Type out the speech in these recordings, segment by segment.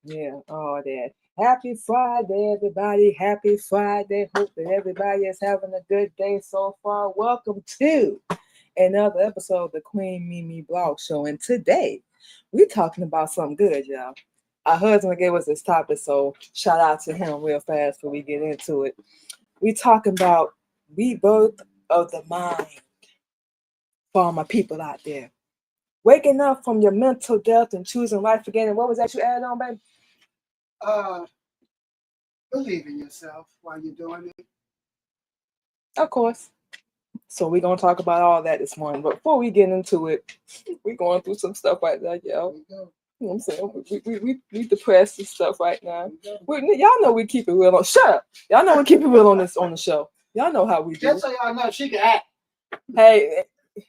Yeah, all that. Happy Friday, everybody. Happy Friday. Hope that everybody is having a good day so far. Welcome to another episode of the Queen Mimi Blog Show. And today, we're talking about something good, y'all. Our husband gave us this topic, so shout out to him real fast before we get into it. We talking about rebirth of the mind for all my people out there. Waking up from your mental death and choosing life again. And what was that you added on, baby? Uh, Believe in yourself while you're doing it. Of course. So we're gonna talk about all that this morning. But before we get into it, we're going through some stuff right now, y'all. You know what I'm saying? We depressed and stuff right now. Y'all know we keep it real on. Shut up. Y'all know we keep it real on the show. Y'all know how we do. Just so y'all know, she can act. Hey,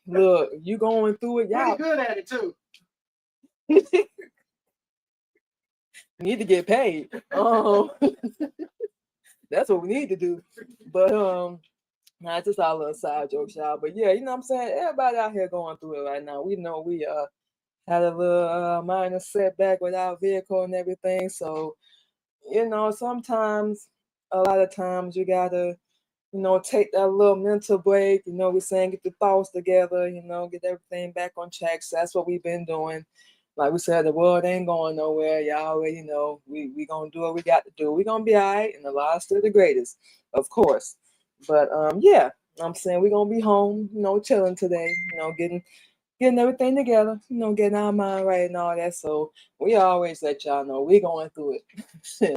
look, you going through it, y'all. Pretty good at it too. Need to get paid. That's what we need to do. But nah, it's just our little side jokes, y'all. But yeah, you know what I'm saying? Everybody out here going through it right now. We know we had a little minor setback with our vehicle and everything. So, you know, sometimes, a lot of times you gotta, take that little mental break. You know, we're saying get the thoughts together, get everything back on track. So that's what we've been doing. Like we said, the world ain't going nowhere. Y'all already know we gonna do what we got to do. We gonna be all right, and the Lord's still the greatest, of course. But yeah, I'm saying we're gonna be home, chilling today, getting everything together, getting our mind right and all that. So we always let y'all know we going through it.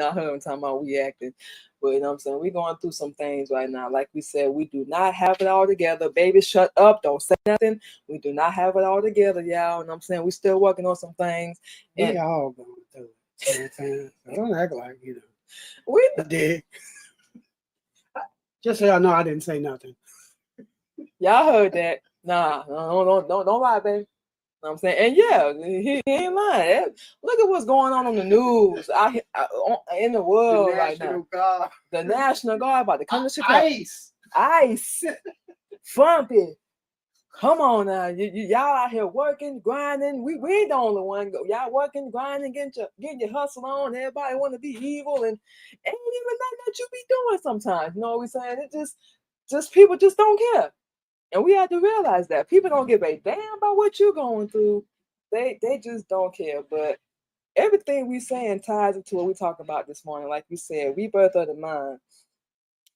I heard them talking about we acting. But you know what I'm saying? We're going through some things right now. Like we said, we do not have it all together. Baby, shut up. Don't say nothing. We do not have it all together, y'all. And I'm saying we're still working on some things. We all going through it sometimes. So don't act like, We did. Just so y'all know I didn't say nothing. Y'all heard that. Nah, don't lie, baby. I'm saying, and yeah, he ain't lying. Look at what's going on the news in the world right now. Guard. The National Guard about to come to Chicago. Ice. Frumpy. Come on now. Y'all out here working, grinding. We ain't the only one. Y'all working, grinding, getting your hustle on. Everybody want to be evil and ain't even nothing that you be doing sometimes. You know what we're saying? It just people just don't care. And we have to realize that people don't give a damn about what you're going through. They just don't care. But everything we saying ties into what we talked about this morning. Like we said, rebirth of the mind.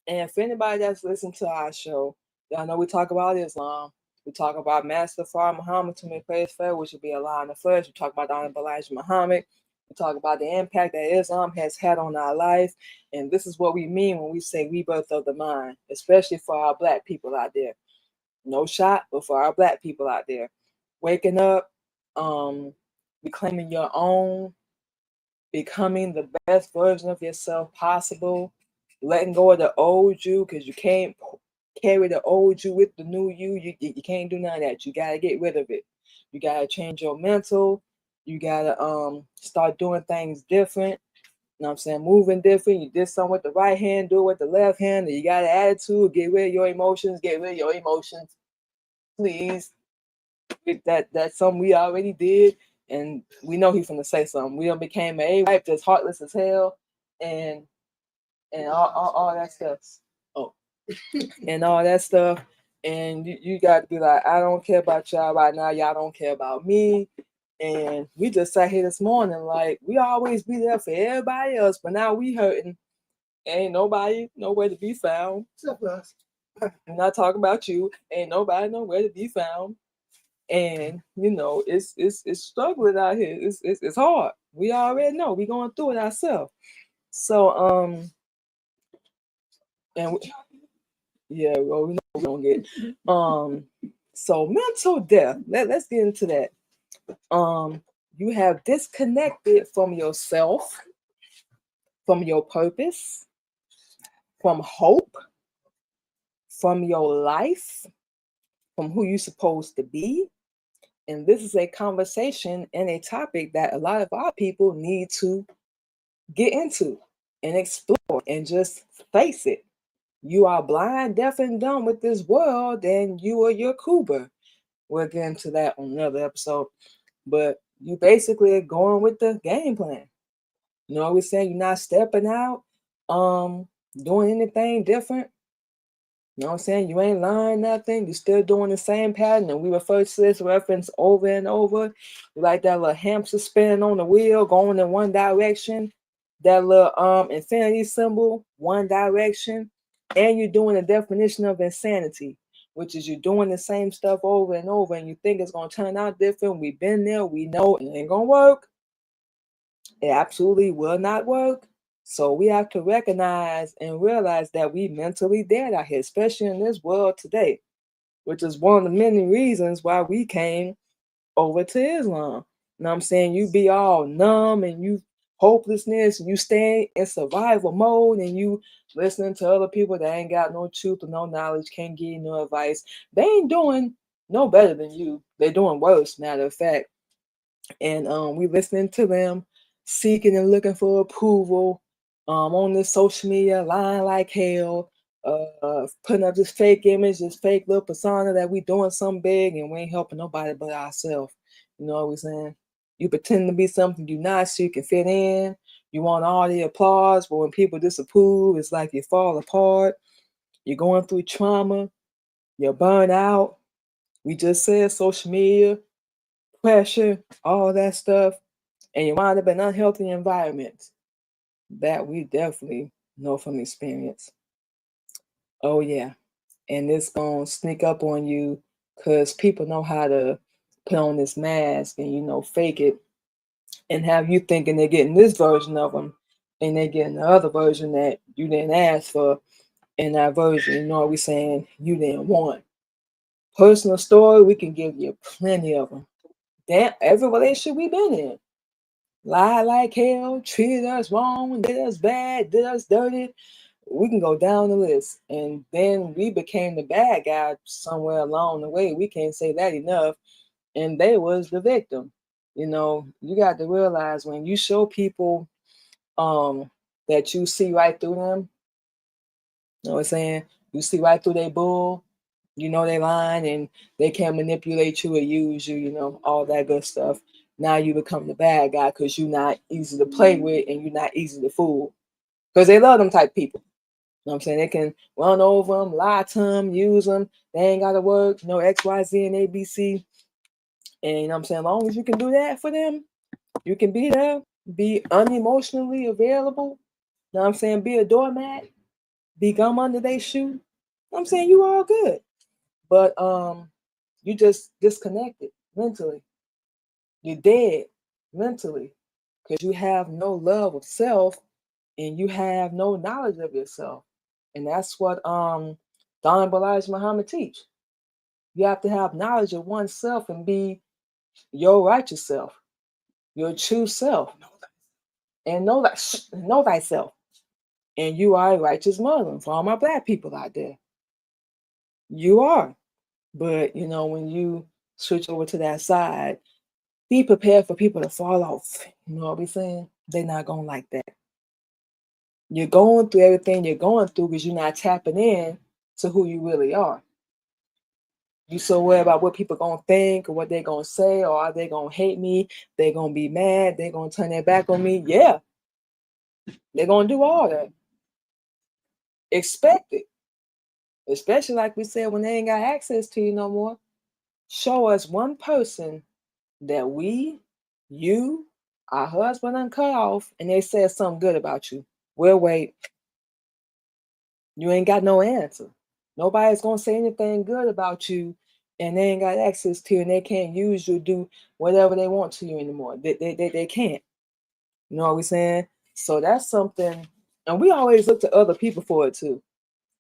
And for anybody that's listened to our show, y'all know we talk about Islam. We talk about Master Fard Muhammad to make praise fair, which would be Allah in the flesh. We talk about the Honorable Elijah Muhammad. We talk about the impact that Islam has had on our life. And this is what we mean when we say rebirth of the mind, especially for our Black people out there. No shot, but for our Black people out there, waking up, reclaiming your own, becoming the best version of yourself possible, letting go of the old you, because you can't carry the old you with the new you. You can't do none of that. You gotta get rid of it. You gotta change your mental. You gotta start doing things different. You know what I'm saying? Moving different. You did something with the right hand, do it with the left hand. You got an attitude, get rid of your emotions, please. That's something we already did, and we know he's gonna say something. We done became an A-wipe, just heartless as hell, and all that stuff. Oh, and all that stuff. And you got to be like, I don't care about y'all right now. Y'all don't care about me. And we just sat here this morning like we always be there for everybody else, but now we hurting. Ain't nobody nowhere to be found. Except us. I'm not talking about you. Ain't nobody nowhere to be found. And it's struggling out here. It's hard. We already know we going through it ourselves. So and yeah, well, we know we're gonna get so mental death. Let's get into that. You have disconnected from yourself, from your purpose, from hope, from your life, from who you're supposed to be. And this is a conversation and a topic that a lot of our people need to get into and explore and just face it. You are blind, deaf, and dumb with this world, and you are your Cuba. We'll get into that on another episode. But you basically are going with the game plan. You know what we're saying? You're not stepping out, doing anything different. You know what I'm saying? You ain't learned nothing. You're still doing the same pattern. And we refer to this reference over and over. Like that little hamster spinning on the wheel, going in one direction. That little infinity symbol, one direction. And you're doing the definition of insanity, which is you're doing the same stuff over and over, and you think it's gonna turn out different. We've been there, we know it ain't gonna work. It absolutely will not work. So we have to recognize and realize that we mentally dead out here, especially in this world today, which is one of the many reasons why we came over to Islam. You know what I'm saying? You be all numb and you hopelessness, and you stay in survival mode, and you listening to other people that ain't got no truth or no knowledge, can't give you no advice. They ain't doing no better than you. They're doing worse, matter of fact. And we listening to them, seeking and looking for approval, on this social media, lying like hell, putting up this fake image, this fake little persona that we doing something big, and we ain't helping nobody but ourselves. You know what we're saying? You pretend to be something you're not so you can fit in. You want all the applause, but when people disapprove, it's like you fall apart. You're going through trauma. You're burned out. We just said social media, pressure, all that stuff, and you wind up in unhealthy environments. That we definitely know from experience. Oh yeah. And it's gonna sneak up on you because people know how to put on this mask and fake it and have you thinking they're getting this version of them and they're getting the other version that you didn't ask for, and that version, you know what we're saying, you didn't want. Personal story, we can give you plenty of them. Damn, every relationship we've been in. Lied like hell, treated us wrong, did us bad, did us dirty. We can go down the list. And then we became the bad guy somewhere along the way. We can't say that enough. And they was the victim. You got to realize when you show people that you see right through them, you know what I'm saying? You see right through their bull, they lying and they can't manipulate you or use you, all that good stuff. Now you become the bad guy because you're not easy to play with and you're not easy to fool. Because they love them type people. You know what I'm saying? They can run over them, lie to them, use them. They ain't got to work, X, Y, Z, and ABC. And you know what I'm saying? As long as you can do that for them, you can be there, be unemotionally available. You know what I'm saying? Be a doormat, be gum under their shoe. You know what I'm saying? You all good. But you just disconnected mentally. You're dead mentally because you have no love of self and you have no knowledge of yourself. And that's what Don Elijah Muhammad teach. You have to have knowledge of oneself and be your righteous self, your true self, and know thyself. And you are a righteous Muslim for all my black people out there. You are. But when you switch over to that side, be prepared for people to fall off. You know what we're saying? They're not gonna like that. You're going through everything you're going through because you're not tapping in to who you really are. You so worried about what people gonna think or what they're gonna say, or are they gonna hate me? They're gonna be mad, they're gonna turn their back on me. Yeah, they're gonna do all that. Expect it. Especially like we said, when they ain't got access to you no more. Show us one person that you, our husband uncut off, and they said something good about you. We'll wait. You ain't got no answer. Nobody's gonna say anything good about you, and they ain't got access to you, and they can't use you to do whatever they want to you anymore. They can't. You know what we're saying? So that's something, and we always look to other people for it too,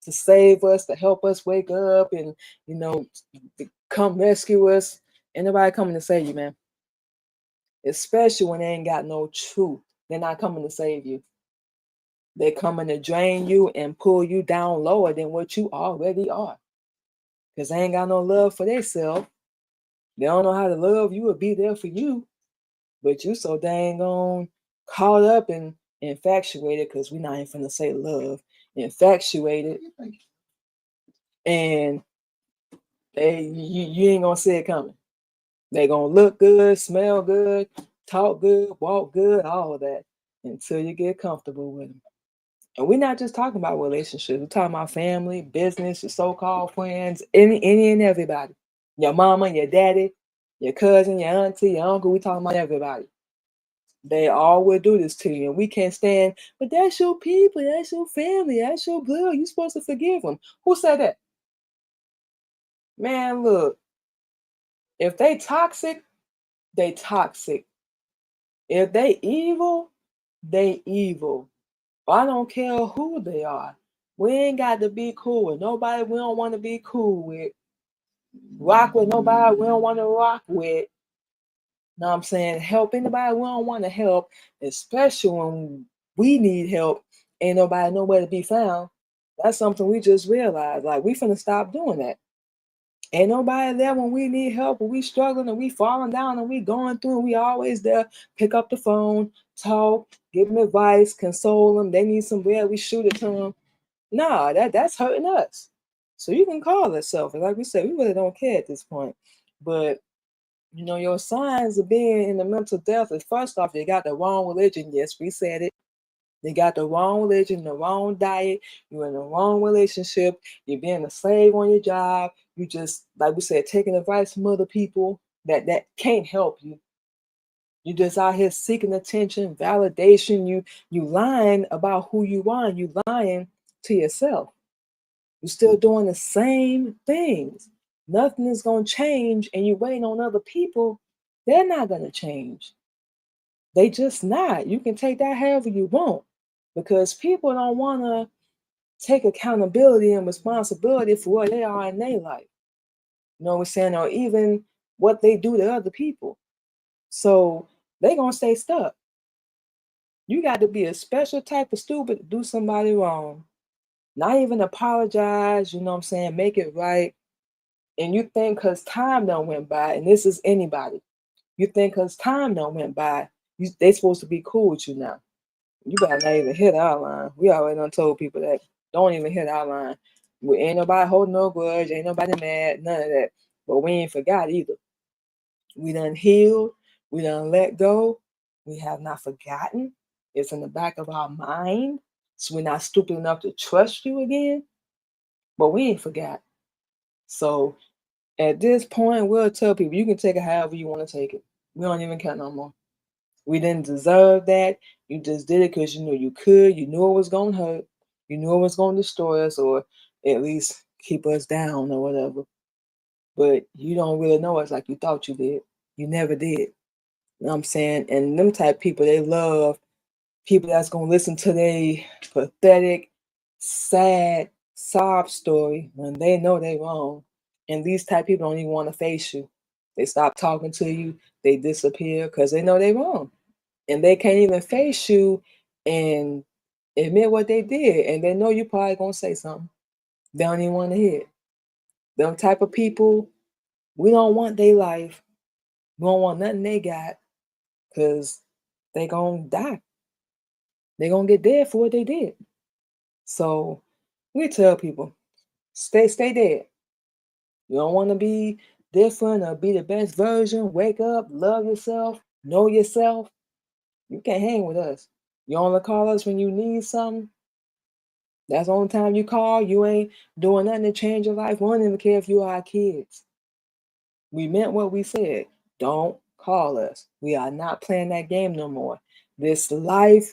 to save us, to help us wake up, and to come rescue us. Ain't nobody coming to save you, man. Especially when they ain't got no truth. They're not coming to save you. They're coming to drain you and pull you down lower than what you already are. Because they ain't got no love for themselves. They don't know how to love you or be there for you. But you so dang on caught up and infatuated, because we're not even finna say love. Infatuated. And you ain't gonna see it coming. They gonna look good, smell good, talk good, walk good, all of that. until you get comfortable with them. And we're not just talking about relationships. We're talking about family, business, your so-called friends, any and everybody. Your mama, your daddy, your cousin, your auntie, your uncle. We talking about everybody. They all will do this to you. And we can't stand, but that's your people, that's your family, that's your blood. You're supposed to forgive them. Who said that? Man, look, if they toxic, they toxic. If they evil, they evil. I don't care who they are. We ain't got to be cool with nobody we don't want to be cool with. Rock with nobody we don't want to rock with. Know what I'm saying? Help anybody we don't want to help, especially when we need help. Ain't nobody nowhere to be found. That's something we just realized. Like, we finna stop doing that. Ain't nobody there when we need help, when we struggling and we falling down and we going through, and we always there. Pick up the phone, talk, give them advice, console them. They need some bread, we shoot it to them. Nah, that's hurting us. So you can call it selfish. Like we said, we really don't care at this point. But your signs of being in the mental death is, first off, you got the wrong religion. Yes, we said it. You got the wrong religion, the wrong diet. You're in the wrong relationship. You're being a slave on your job. You just, like we said, taking advice from other people that can't help you. You just out here seeking attention, validation. You lying about who you are. You lying to yourself. You're still doing the same things. Nothing is going to change, and you're waiting on other people. They're not going to change. They just not. You can take that however you want, because people don't want to take accountability and responsibility for what they are in their life. You know what I'm saying? Or even what they do to other people. So they're going to stay stuck. You got to be a special type of stupid to do somebody wrong. Not even apologize, you know what I'm saying? Make it right. And you think because time done went by, and this is anybody, you think because time done went by, they supposed to be cool with you now. You better not even hit our line. We already done told people that. Don't even hit our line. We ain't nobody holding no grudge, ain't nobody mad, none of that. But we ain't forgot either. We done healed, we done let go, we have not forgotten. It's in the back of our mind. So we're not stupid enough to trust you again. But we ain't forgot. So at this point, we'll tell people you can take it however you want to take it. We don't even care no more. We didn't deserve that. You just did it because you knew you could. You knew it was going to hurt. You knew it was going to destroy us, or at least keep us down or whatever. But you don't really know us like you thought you did. You never did. You know what I'm saying? And them type of people, they love people that's going to listen to their pathetic, sad, sob story when they know they wrong. And these type of people don't even want to face you. They stop talking to you. They disappear because they know they wrong. And they can't even face you and admit what they did. And they know you probably going to say something. They don't even want to hear it. Them type of people, we don't want their life. We don't want nothing they got, because they going to die. They going to get dead for what they did. So we tell people, stay dead. You don't want to be different or be the best version. Wake up, love yourself, know yourself. You can't hang with us. You only call us when you need something. That's the only time you call. You ain't doing nothing to change your life. We don't even care if you are our kids. We meant what we said. Don't call us. We are not playing that game no more. This life,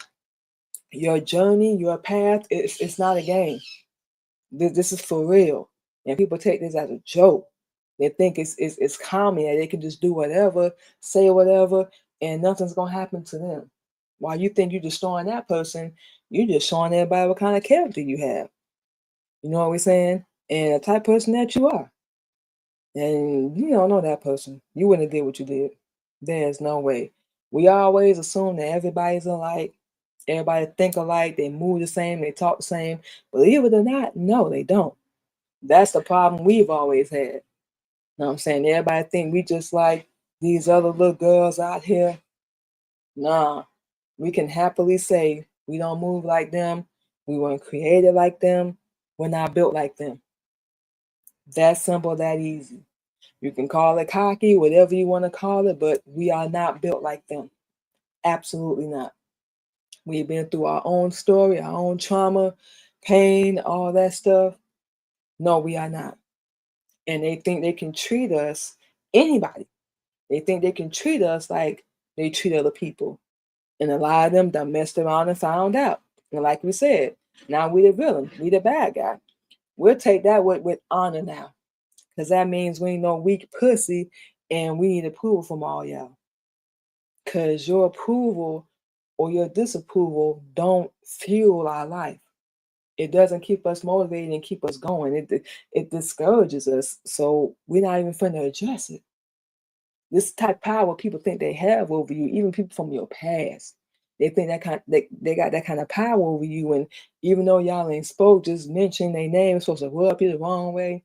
your journey, your path, it's not a game. This is for real. And people take this as a joke. They think it's common that they can just do whatever, say whatever, and nothing's gonna happen to them. While you think you're destroying that person, you're just showing everybody what kind of character you have. You know what we're saying? And the type of person that you are. And you don't know that person. You wouldn't have did what you did. There's no way. We always assume that everybody's alike. Everybody think alike. They move the same. They talk the same. Believe it or not, no, they don't. That's the problem we've always had. You know what I'm saying? Everybody think we just like these other little girls out here. Nah, we can happily say we don't move like them. We weren't created like them. We're not built like them. That simple, that easy. You can call it cocky, whatever you want to call it, but we are not built like them. Absolutely not. We've been through our own story, our own trauma, pain, all that stuff. No, we are not. And they think they can treat us, anybody, they think they can treat us like they treat other people. And a lot of them done messed around and found out. And like we said, now we the villain, we the bad guy. We'll take that with honor now. Because that means we ain't no weak pussy and we need approval from all y'all. Because your approval or your disapproval don't fuel our life. It doesn't keep us motivated and keep us going. It discourages us. So we're not even finna address it. This type of power people think they have over you, even people from your past. They think they got that kind of power over you. And even though y'all ain't spoke, just mention their name, it's supposed to rub you the wrong way.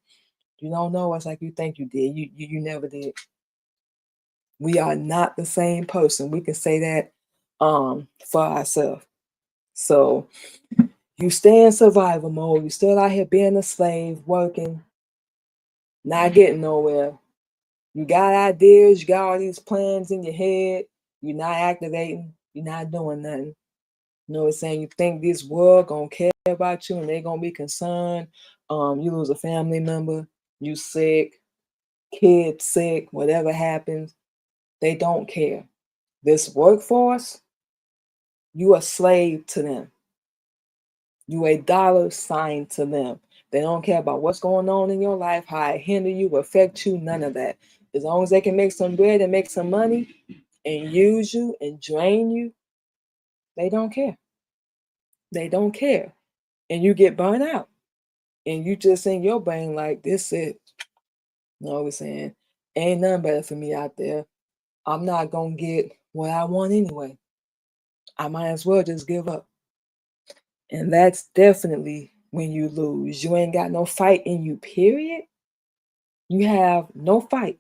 You don't know us like you think you did. You never did. We are not the same person. We can say that for ourselves. So you stay in survival mode. You still out here being a slave, working, not getting nowhere. You got ideas, you got all these plans in your head, you're not activating, you're not doing nothing. You know what I'm saying? You think this world gonna care about you and they gonna be concerned. You lose a family member, you sick, kid sick, whatever happens, they don't care. This workforce, you a slave to them. You a dollar sign to them. They don't care about what's going on in your life, how it hinder you, affect you, none of that. As long as they can make some bread and make some money and use you and drain you, they don't care. They don't care. And you get burned out. And you just in your brain like, this it. You know what I'm saying? Ain't nothing better for me out there. I'm not going to get what I want anyway. I might as well just give up. And that's definitely when you lose. You ain't got no fight in you, period. You have no fight.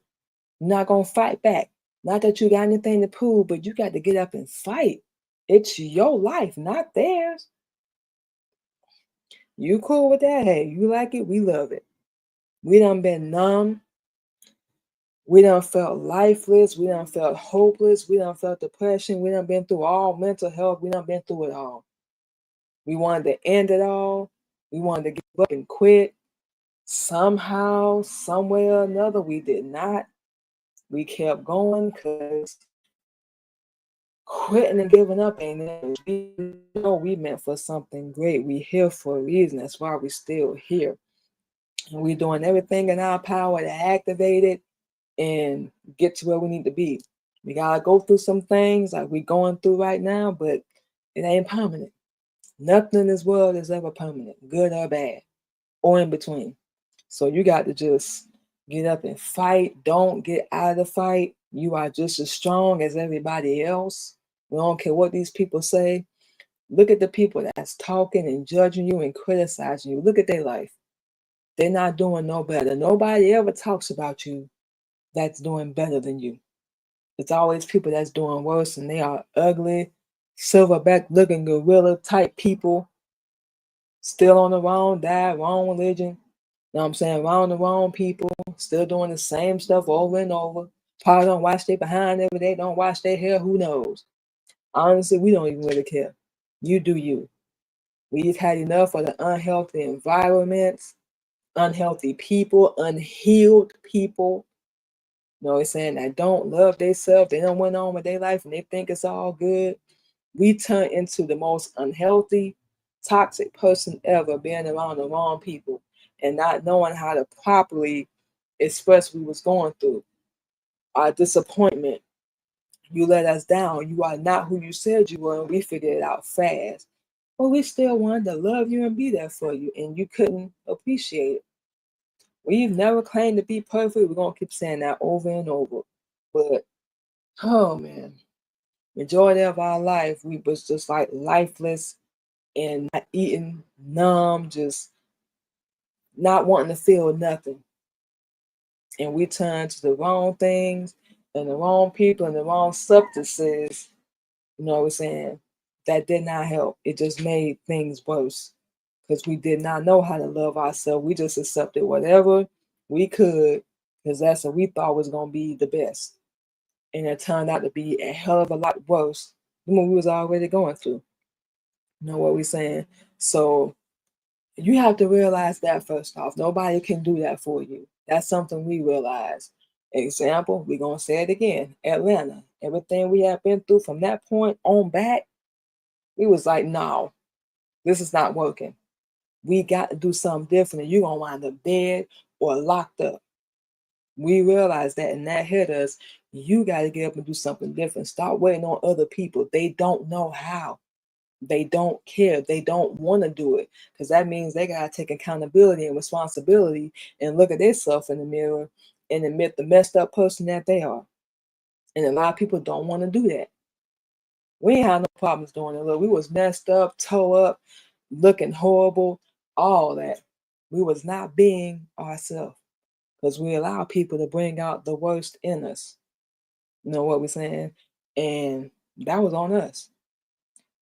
You're not going to fight back. Not that you got anything to prove, but you got to get up and fight. It's your life, not theirs. You cool with that? Hey, you like it? We love it. We done been numb. We done felt lifeless. We done felt hopeless. We done felt depression. We done been through all mental health. We done been through it all. We wanted to end it all. We wanted to give up and quit. Somehow, some way or another, we did not. We kept going because quitting and giving up ain't it. We know we meant for something great. We here for a reason. That's why we still here. And we're doing everything in our power to activate it and get to where we need to be. We gotta go through some things like we're going through right now, but it ain't permanent. Nothing in this world is ever permanent, good or bad, or in between. So you got to just get up and fight. Don't get out of the fight. You are just as strong as everybody else. We don't care what these people say. Look at the people that's talking and judging you and criticizing you. Look at their life. They're not doing no better. Nobody ever talks about you that's doing better than you. It's always people that's doing worse, and they are ugly, silverback looking gorilla type people, still on the wrong diet, wrong religion. You know what I'm saying? Around the wrong people, still doing the same stuff over and over. Probably don't wash their behind every day, don't wash their hair, who knows? Honestly, we don't even really care. You do you. We've had enough of the unhealthy environments, unhealthy people, unhealed people. You know what I'm saying? That don't love themselves. They don't went on with their life and they think it's all good. We turn into the most unhealthy, toxic person ever, being around the wrong people and not knowing how to properly express what we was going through. Our disappointment. You let us down. You are not who you said you were, and we figured it out fast. But we still wanted to love you and be there for you, and you couldn't appreciate it. We've never claimed to be perfect. We're gonna keep saying that over and over. But oh man, majority of our life we was just like lifeless and not eating, numb, just not wanting to feel nothing. And we turned to the wrong things and the wrong people and the wrong substances, you know what I'm saying? That did not help. It just made things worse because we did not know how to love ourselves. We just accepted whatever we could because that's what we thought was going to be the best. And it turned out to be a hell of a lot worse than what we was already going through. You know what we're saying? So you have to realize that first off. Nobody can do that for you. That's something we realize. Example, we're going to say it again. Atlanta. Everything we have been through from that point on back, we was like, no, this is not working. We got to do something different. You're going to wind up dead or locked up. We realized that, and that hit us. You got to get up and do something different. Stop waiting on other people. They don't know how. They don't care. They don't want to do it, because that means they got to take accountability and responsibility and look at themselves in the mirror and admit the messed up person that they are. And a lot of people don't want to do that. We ain't had no problems doing it. Look, we was messed up, toe up, looking horrible, all that. We was not being ourselves, because we allow people to bring out the worst in us. You know what we're saying? And that was on us.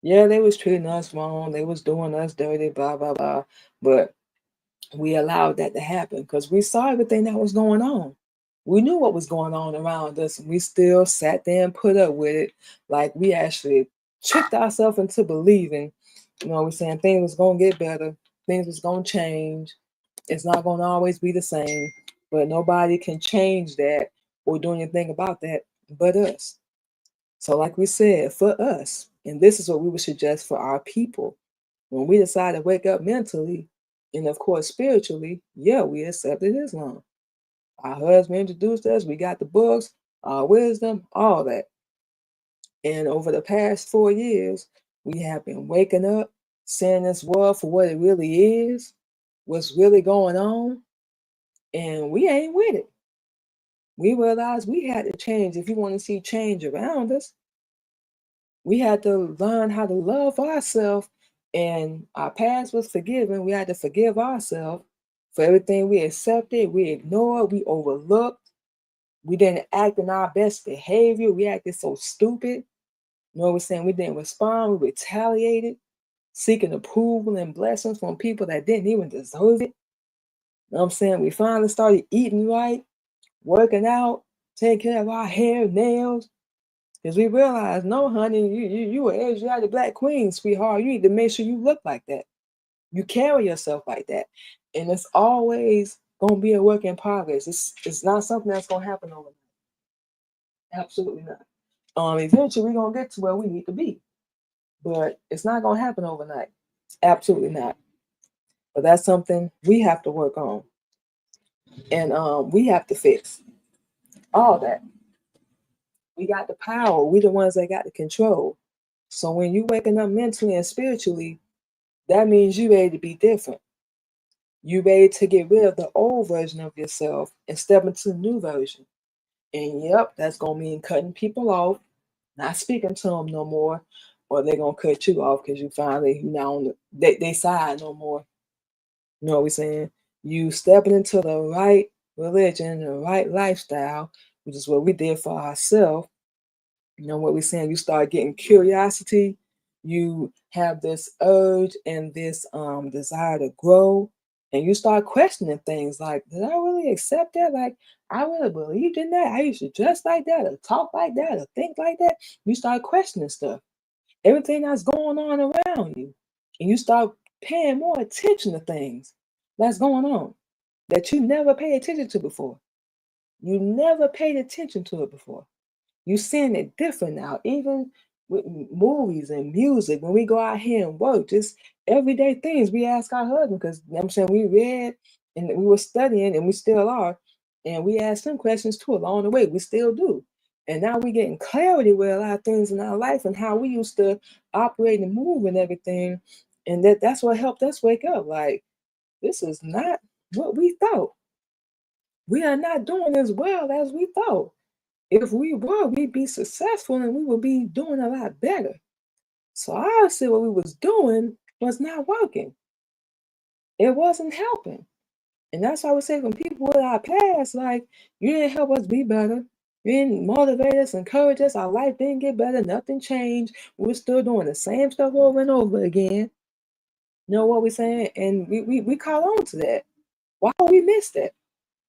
Yeah, they was treating us wrong. They was doing us dirty, blah, blah, blah. But we allowed that to happen because we saw everything that was going on. We knew what was going on around us, and we still sat there and put up with it. Like we actually tricked ourselves into believing, you know what we're saying, things was going to get better. Things was going to change. It's not going to always be the same. But nobody can change that or do anything about that but us. So like we said, for us, and this is what we would suggest for our people, when we decide to wake up mentally and of course spiritually, yeah, we accepted Islam. Our husband introduced us, we got the books, our wisdom, all that. And over the past 4 years, we have been waking up, seeing this world for what it really is, what's really going on, and we ain't with it. We realized we had to change if you want to see change around us. We had to learn how to love ourselves, and our past was forgiven. We had to forgive ourselves for everything we accepted, we ignored, we overlooked. We didn't act in our best behavior. We acted so stupid. You know what we're saying? We didn't respond. We retaliated, seeking approval and blessings from people that didn't even deserve it. You know what I'm saying? We finally started eating right, working out, taking care of our hair, nails. Because we realized, no, honey, you an Asiatic black queen, sweetheart. You need to make sure you look like that. You carry yourself like that. And it's always going to be a work in progress. It's not something that's going to happen overnight. Absolutely not. Eventually, we're going to get to where we need to be. But it's not going to happen overnight. Absolutely not. But that's something we have to work on. And we have to fix all that. We got the power. We the ones that got the control. So when you waking up mentally and spiritually, that means you ready to be different. You ready to get rid of the old version of yourself and step into the new version. And yep, that's gonna mean cutting people off, not speaking to them no more, or they're gonna cut you off because you finally not on they side no more. You know what we're saying? You stepping into the right religion, the right lifestyle, which is what we did for ourselves. You know what we're saying? You start getting curiosity. You have this urge and this desire to grow, and you start questioning things like, did I really accept that? Like, I really believed in that. I used to dress like that, or talk like that, or think like that. You start questioning stuff, everything that's going on around you, and you start paying more attention to things that's going on that you never paid attention to before. You never paid attention to it before. You seeing it different now, even with movies and music. When we go out here and work, just everyday things, we ask our husband, because you know what I'm saying, we read and we were studying, and we still are, and we ask them questions too along the way. We still do. And now we're getting clarity with a lot of things in our life and how we used to operate and move and everything. And that's what helped us wake up. Like, this is not what we thought. We are not doing as well as we thought. If we were, we'd be successful and we would be doing a lot better. So obviously what we was doing was not working. It wasn't helping. And that's why I would say, when people with our past, like, you didn't help us be better. You didn't motivate us, encourage us. Our life didn't get better. Nothing changed. We're still doing the same stuff over and over again. You know what we're saying? And we call on to that. Why would we miss that?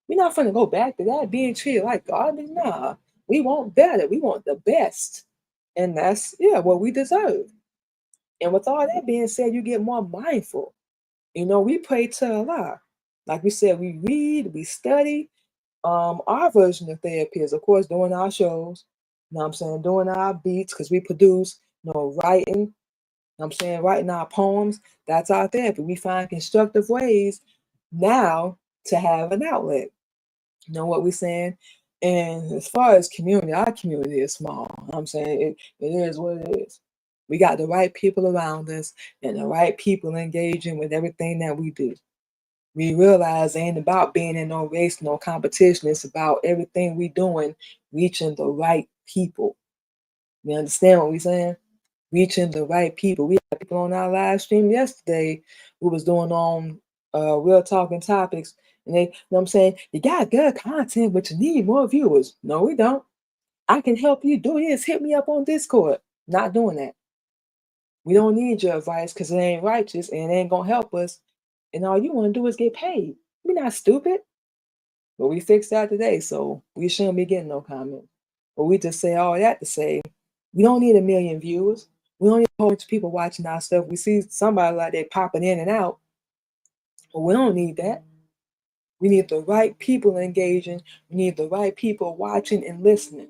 We're not going to go back to that, being treated like garbage. Nah, we want better. We want the best. And that's, yeah, what we deserve. And with all that being said, you get more mindful. We pray to Allah. Like we said, we read, we study. Our version of therapy is, of course, doing our shows. I'm saying? Doing our beats because we produce, writing. I'm saying? Writing our poems. That's our therapy. We find constructive ways now to have an outlet. You know what we're saying? And as far as community, our community is small. I'm saying it is what it is. We got the right people around us and the right people engaging with everything that we do. We realize it ain't about being in no race, no competition. It's about everything we doing, reaching the right people. You understand what we're saying? Reaching the right people. We had people on our live stream yesterday who was doing on Real Talking Topics. And they, what I'm saying, you got good content, but you need more viewers. No, we don't. I can help you do this. Hit me up on Discord. Not doing that. We don't need your advice because it ain't righteous and it ain't going to help us. And all you want to do is get paid. We're not stupid. But we fixed that today, so we shouldn't be getting no comment. But we just say all that to say, we don't need 1 million viewers. We don't need a whole bunch of people watching our stuff. We see somebody like they popping in and out, but we don't need that. We need the right people engaging. We need the right people watching and listening.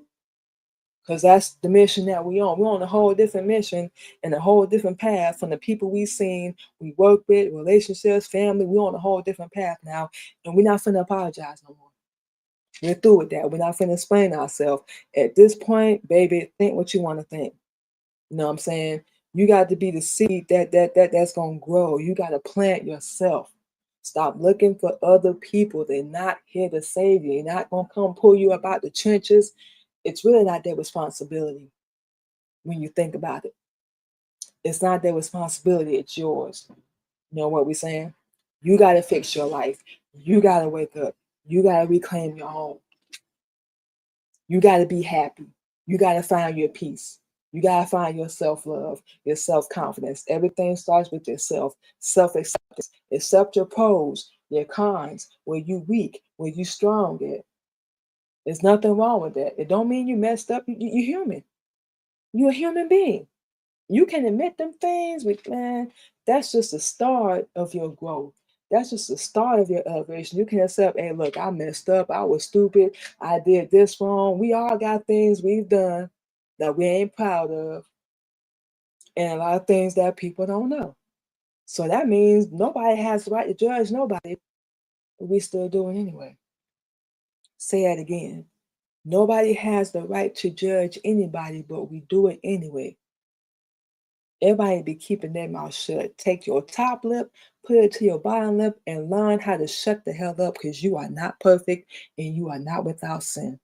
Because that's the mission that we on. We're on a whole different mission and a whole different path from the people we've seen, we work with, relationships, family. We're on a whole different path now. And we're not finna apologize no more. We're through with that. We're not finna explain ourselves. At this point, baby, think what you want to think. You know what I'm saying? You got to be the seed that's gonna grow. You got to plant yourself. Stop looking for other people. They're not here to save you. They're not gonna come pull you up out the trenches. It's really not their responsibility when you think about it. It's not their responsibility, it's yours. You know what we're saying? You got to fix your life. You got to wake up. You got to reclaim your home. You got to be happy. You got to find your peace. You got to find your self-love, your self-confidence. Everything starts with yourself. Self-acceptance. Accept your pros, your cons, where you weak, where you strong at. There's nothing wrong with that. It don't mean you messed up. You're human. You're a human being. You can admit them things, but man, that's just the start of your growth. That's just the start of your elevation. You can accept, hey, look, I messed up. I was stupid. I did this wrong. We all got things we've done that we ain't proud of, and a lot of things that people don't know. So that means nobody has the right to judge nobody, but we still do it anyway. Say that again. Nobody has the right to judge anybody, but we do it anyway. Everybody be keeping their mouth shut. Take your top lip, put it to your bottom lip, and learn how to shut the hell up because you are not perfect and you are not without sin.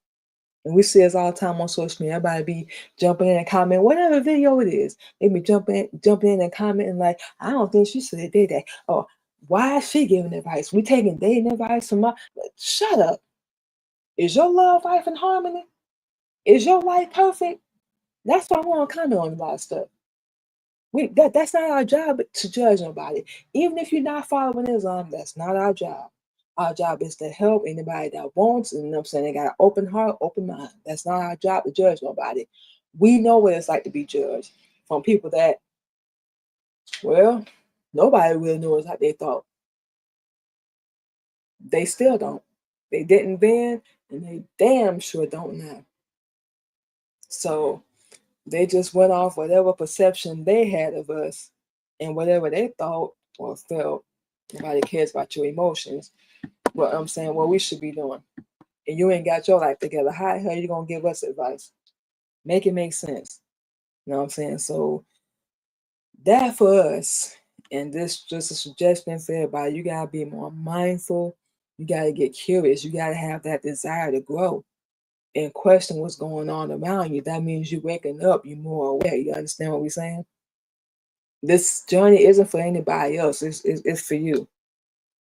And we see this all the time on social media. Everybody be jumping in and commenting, whatever video it is. They be jumping in and commenting like, I don't think she should have did that. Or why is she giving advice? We taking dating advice from my shut up. Is your love life in harmony? Is your life perfect? That's why I want to comment on a lot of stuff. That's not our job to judge nobody. Even if you're not following Islam, that's not our job. Our job is to help anybody that wants, and I'm saying they got an open heart, open mind. That's not our job to judge nobody. We know what it's like to be judged from people that, well, nobody really knows how they thought. They still don't. They didn't then, and they damn sure don't now. So they just went off whatever perception they had of us and whatever they thought or felt. Nobody cares about your emotions. What I'm saying, what we should be doing. And you ain't got your life together. How the hell you gonna give us advice? Make it make sense. You know what I'm saying? So that for us, and this just a suggestion for everybody, you gotta be more mindful. You gotta get curious. You gotta have that desire to grow and question what's going on around you. That means you're waking up, you're more aware. You understand what we're saying? This journey isn't for anybody else. It's for you.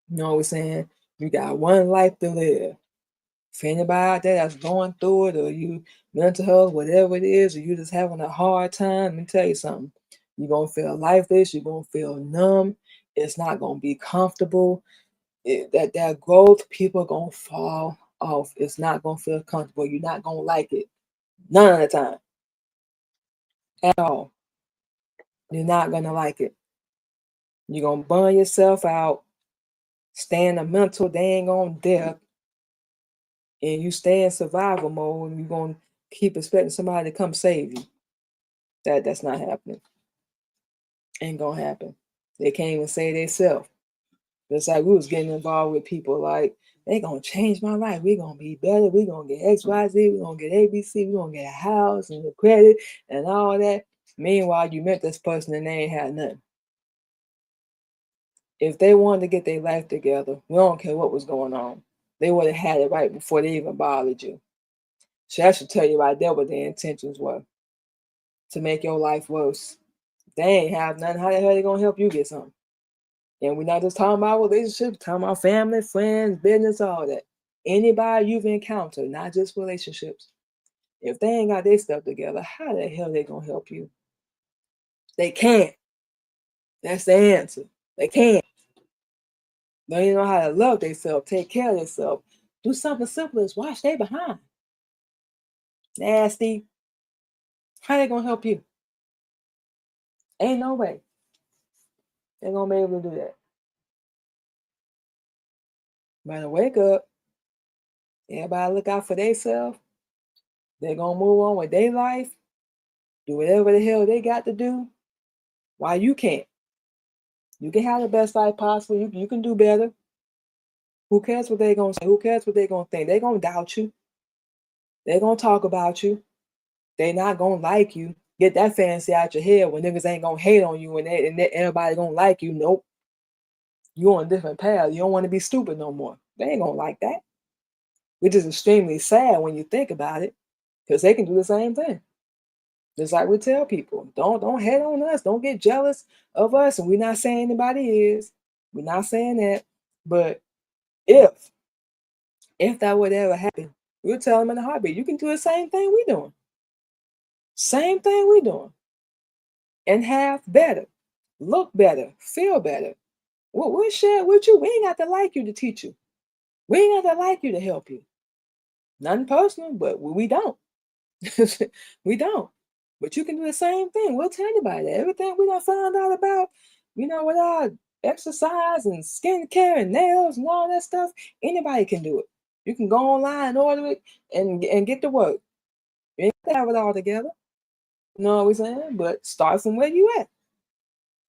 You know what we're saying? You got one life to live. For anybody out there that's going through it, or you mental health, whatever it is, or you just having a hard time, let me tell you something. You're gonna feel lifeless, you're gonna feel numb, it's not gonna be comfortable. That growth, people are gonna fall off. It's not gonna feel comfortable. You're not gonna like it. None of the time. At all. You're not going to like it. You're going to burn yourself out, stay in a mental dang on death, and you stay in survival mode, and you're going to keep expecting somebody to come save you. That's not happening. Ain't going to happen. They can't even save themselves. It's like we was getting involved with people like, they going to change my life. We're going to be better. We're going to get X, Y, Z. We're going to get ABC. We're going to get a house and the credit and all that. Meanwhile, you met this person and they ain't had nothing. If they wanted to get their life together, we don't care what was going on. They would have had it right before they even bothered you. So that should tell you right there what their intentions were. To make your life worse. If they ain't have nothing, how the hell they going to help you get something? And we're not just talking about relationships, talking about family, friends, business, all that. Anybody you've encountered, not just relationships. If they ain't got their stuff together, how the hell they going to help you? They can't. That's the answer. They can't. They don't know how to love themselves, take care of themselves. Do something simple as wash their behind. Nasty. How they going to help you? Ain't no way they're going to be able to do that. Better wake up. Everybody look out for themselves. They're going to move on with their life. Do whatever the hell they got to do. Why you can't? You can have the best life possible. You can do better. Who cares what they're going to say? Who cares what they're going to think? They're going to doubt you. They're going to talk about you. They're not going to like you. Get that fantasy out your head when niggas ain't going to hate on you and everybody going to like you. Nope. You on a different path. You don't want to be stupid no more. They ain't going to like that. Which is extremely sad when you think about it, because they can do the same thing. Just like we tell people, don't hate on us. Don't get jealous of us. And we're not saying anybody is. We're not saying that. But if that would ever happen, we'll tell them in a heartbeat, you can do the same thing we're doing. Same thing we're doing. And have better. Look better. Feel better. We'll share it with you. We ain't got to like you to teach you. We ain't got to like you to help you. Nothing personal, but we don't. We don't. But you can do the same thing. We'll tell anybody that. Everything we done found out about, with our exercise and skincare and nails and all that stuff, anybody can do it. You can go online and order it and get to work. You ain't got to have it all together. You know what we're saying? But start from where you at.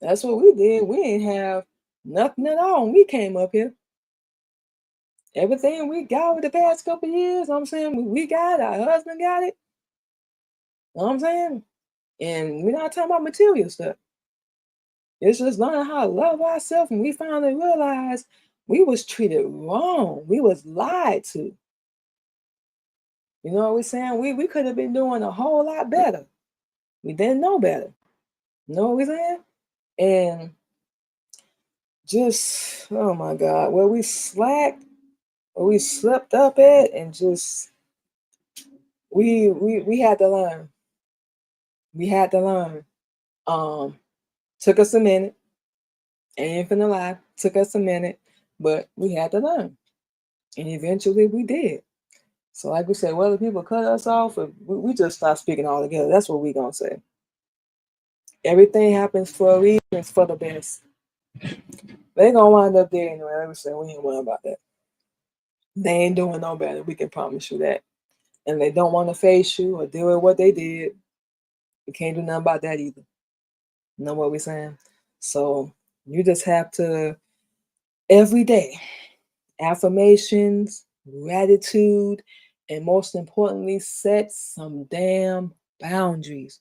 That's what we did. We ain't have nothing at all when we came up here. Everything we got over the past couple of years, I'm saying, we got it. Our husband got it. You know what I'm saying? And we're not talking about material stuff. It's just learning how to love ourselves, and we finally realized we was treated wrong. We was lied to. You know what we're saying? We could have been doing a whole lot better. We didn't know better. You know what we're saying? And just, oh my God, where we slacked, where we slipped up at, and just we had to learn. We had to learn. Took us a minute. Ain't finna lie. Took us a minute, but we had to learn. And eventually we did. So like we said, whether people cut us off or we just stop speaking altogether, that's what we gonna say. Everything happens for a reason, it's for the best. They gonna wind up there anyway. Like we said, we ain't worry about that. They ain't doing no better, we can promise you that. And they don't want to face you or deal with what they did. You can't do nothing about that either. You know what we're saying? So you just have to, every day, affirmations, gratitude, and most importantly, set some damn boundaries.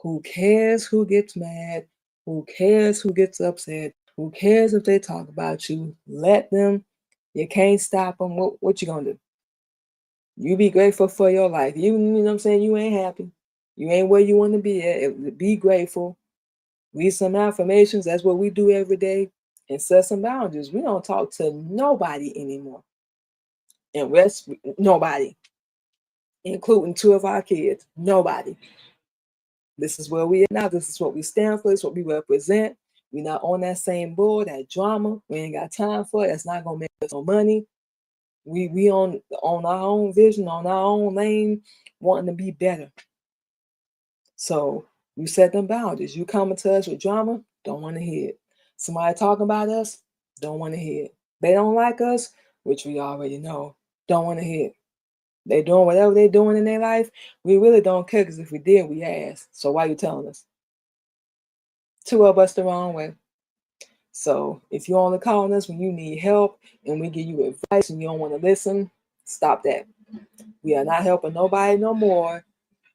Who cares who gets mad? Who cares who gets upset? Who cares if they talk about you? Let them. You can't stop them. What you gonna do? You be grateful for your life. You know what I'm saying? You ain't happy. You ain't where you want to be at. Be grateful. Read some affirmations. That's what we do every day. And set some boundaries. We don't talk to nobody anymore. And rest, nobody. Including 2 of our kids. Nobody. This is where we are now. This is what we stand for. This is what we represent. We're not on that same board, that drama. We ain't got time for it. That's not going to make us no money. We on our own vision, on our own lane, wanting to be better. So You set them boundaries. You coming to us with drama, don't want to hear it. Somebody talking about us, don't want to hear it. They don't like us, which we already know, don't want to hear it. They doing whatever they doing in their life. We really don't care, because if we did, we asked. So why you telling us? Two of us the wrong way. So if you only calling us when you need help and we give you advice and you don't want to listen, stop that. We are not helping nobody no more.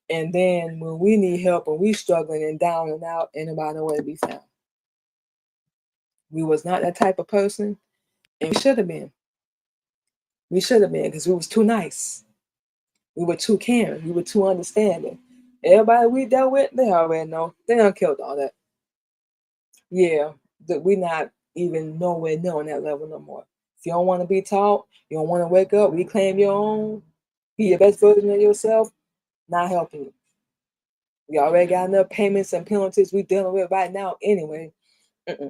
And then when we need help and we struggling and down and out, ain't nobody nowhere to be found. We was not that type of person, and we should have been. We should have been, because we was too nice. We were too caring. We were too understanding. Everybody we dealt with, they already know. They done killed all that. Yeah, that we not even nowhere near on that level no more. If you don't want to be taught, you don't want to wake up, reclaim your own, be your best version of yourself, not helping you. We already got enough payments and penalties we dealing with right now anyway. We're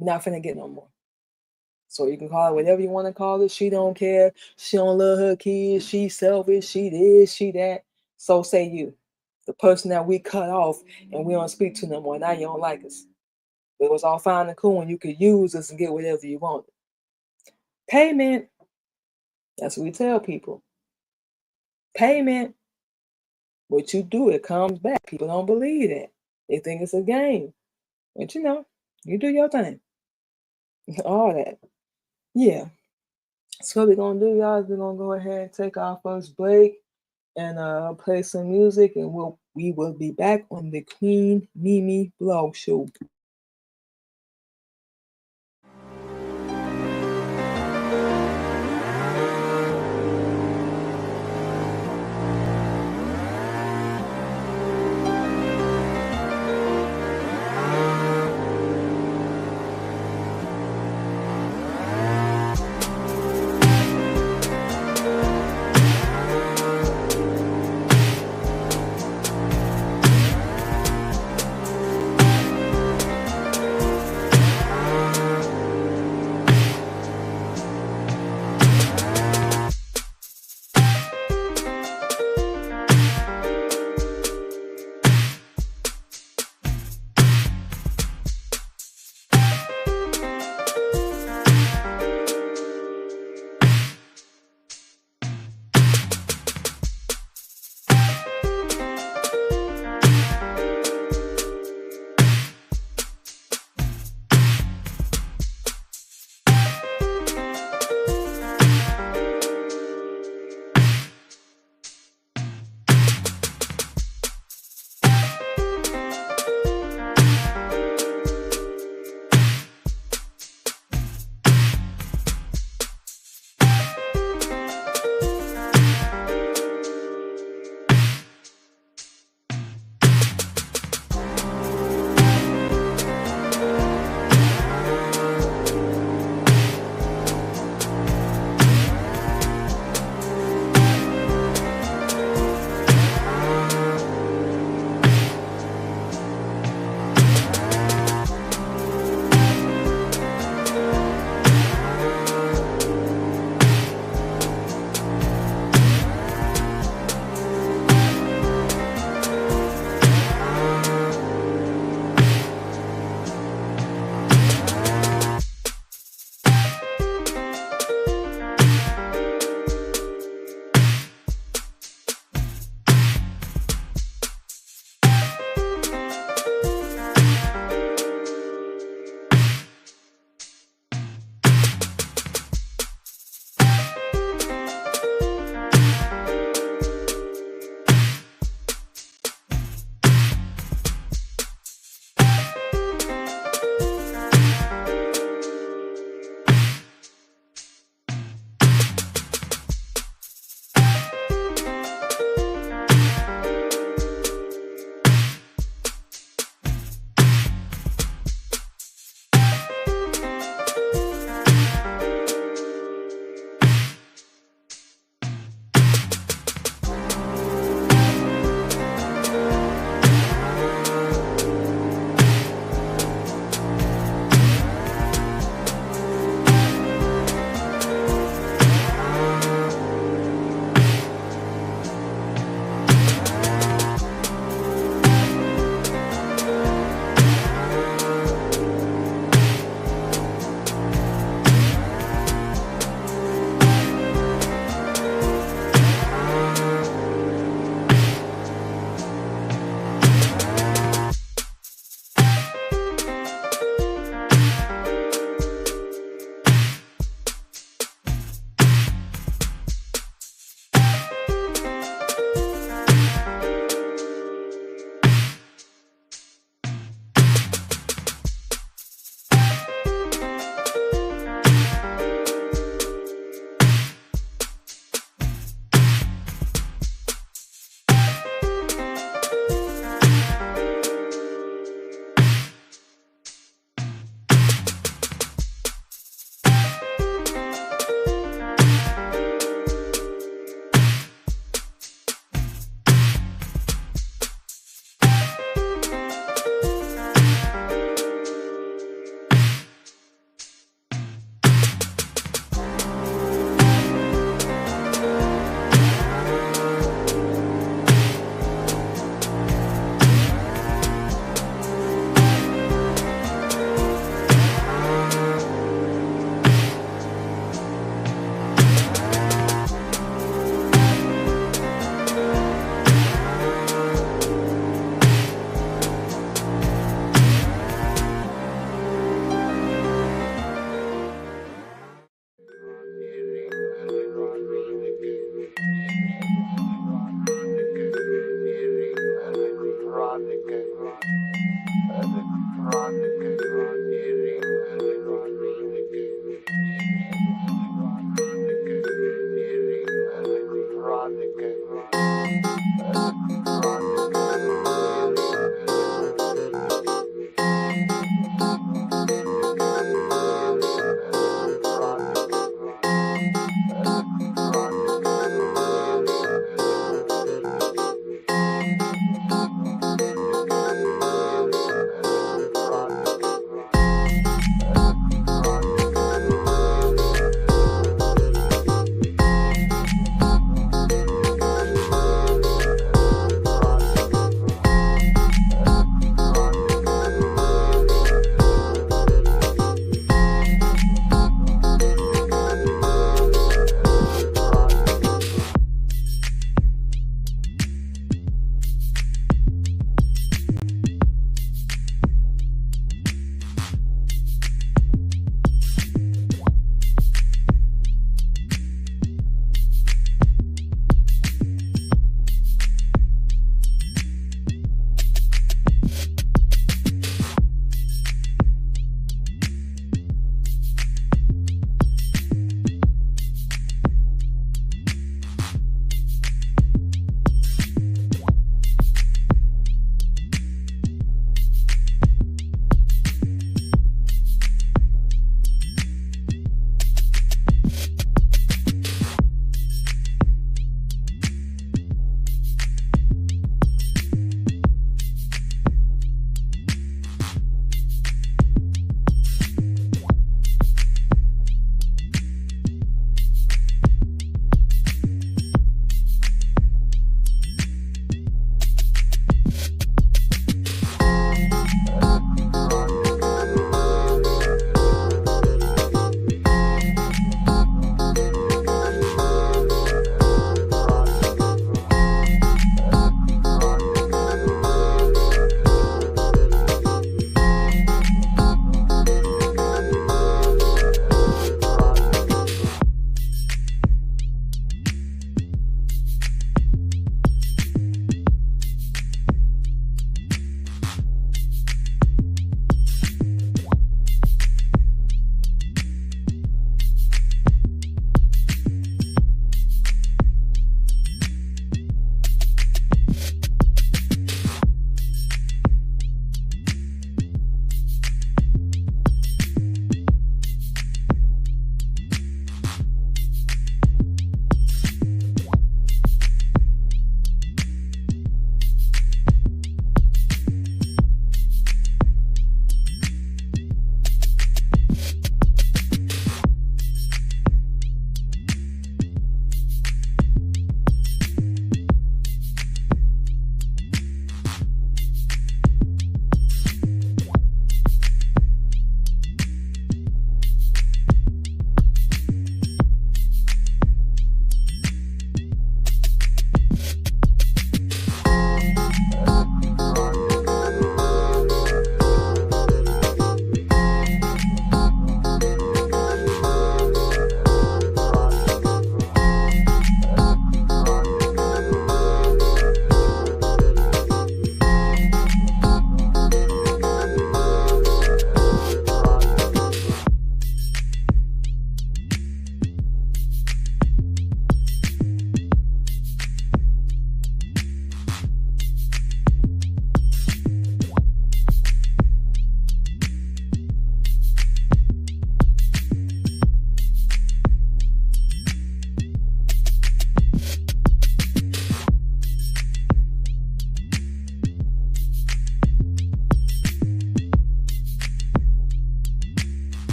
not finna get no more. So you can call it whatever you want to call it. She don't care. She don't love her kids. She selfish. She this, she that. So say you. The person that we cut off and we don't speak to no more. Now you don't like us. It was all fine and cool when you could use us and get whatever you wanted. Payment. That's what we tell people. Payment. What you do, it comes back. People don't believe that. They think it's a game. But you know, you do your thing. All that. Yeah. So what we're gonna do, y'all, is we're gonna go ahead and take our first break and play some music, and we will be back on the Queen Mimi Blog Show.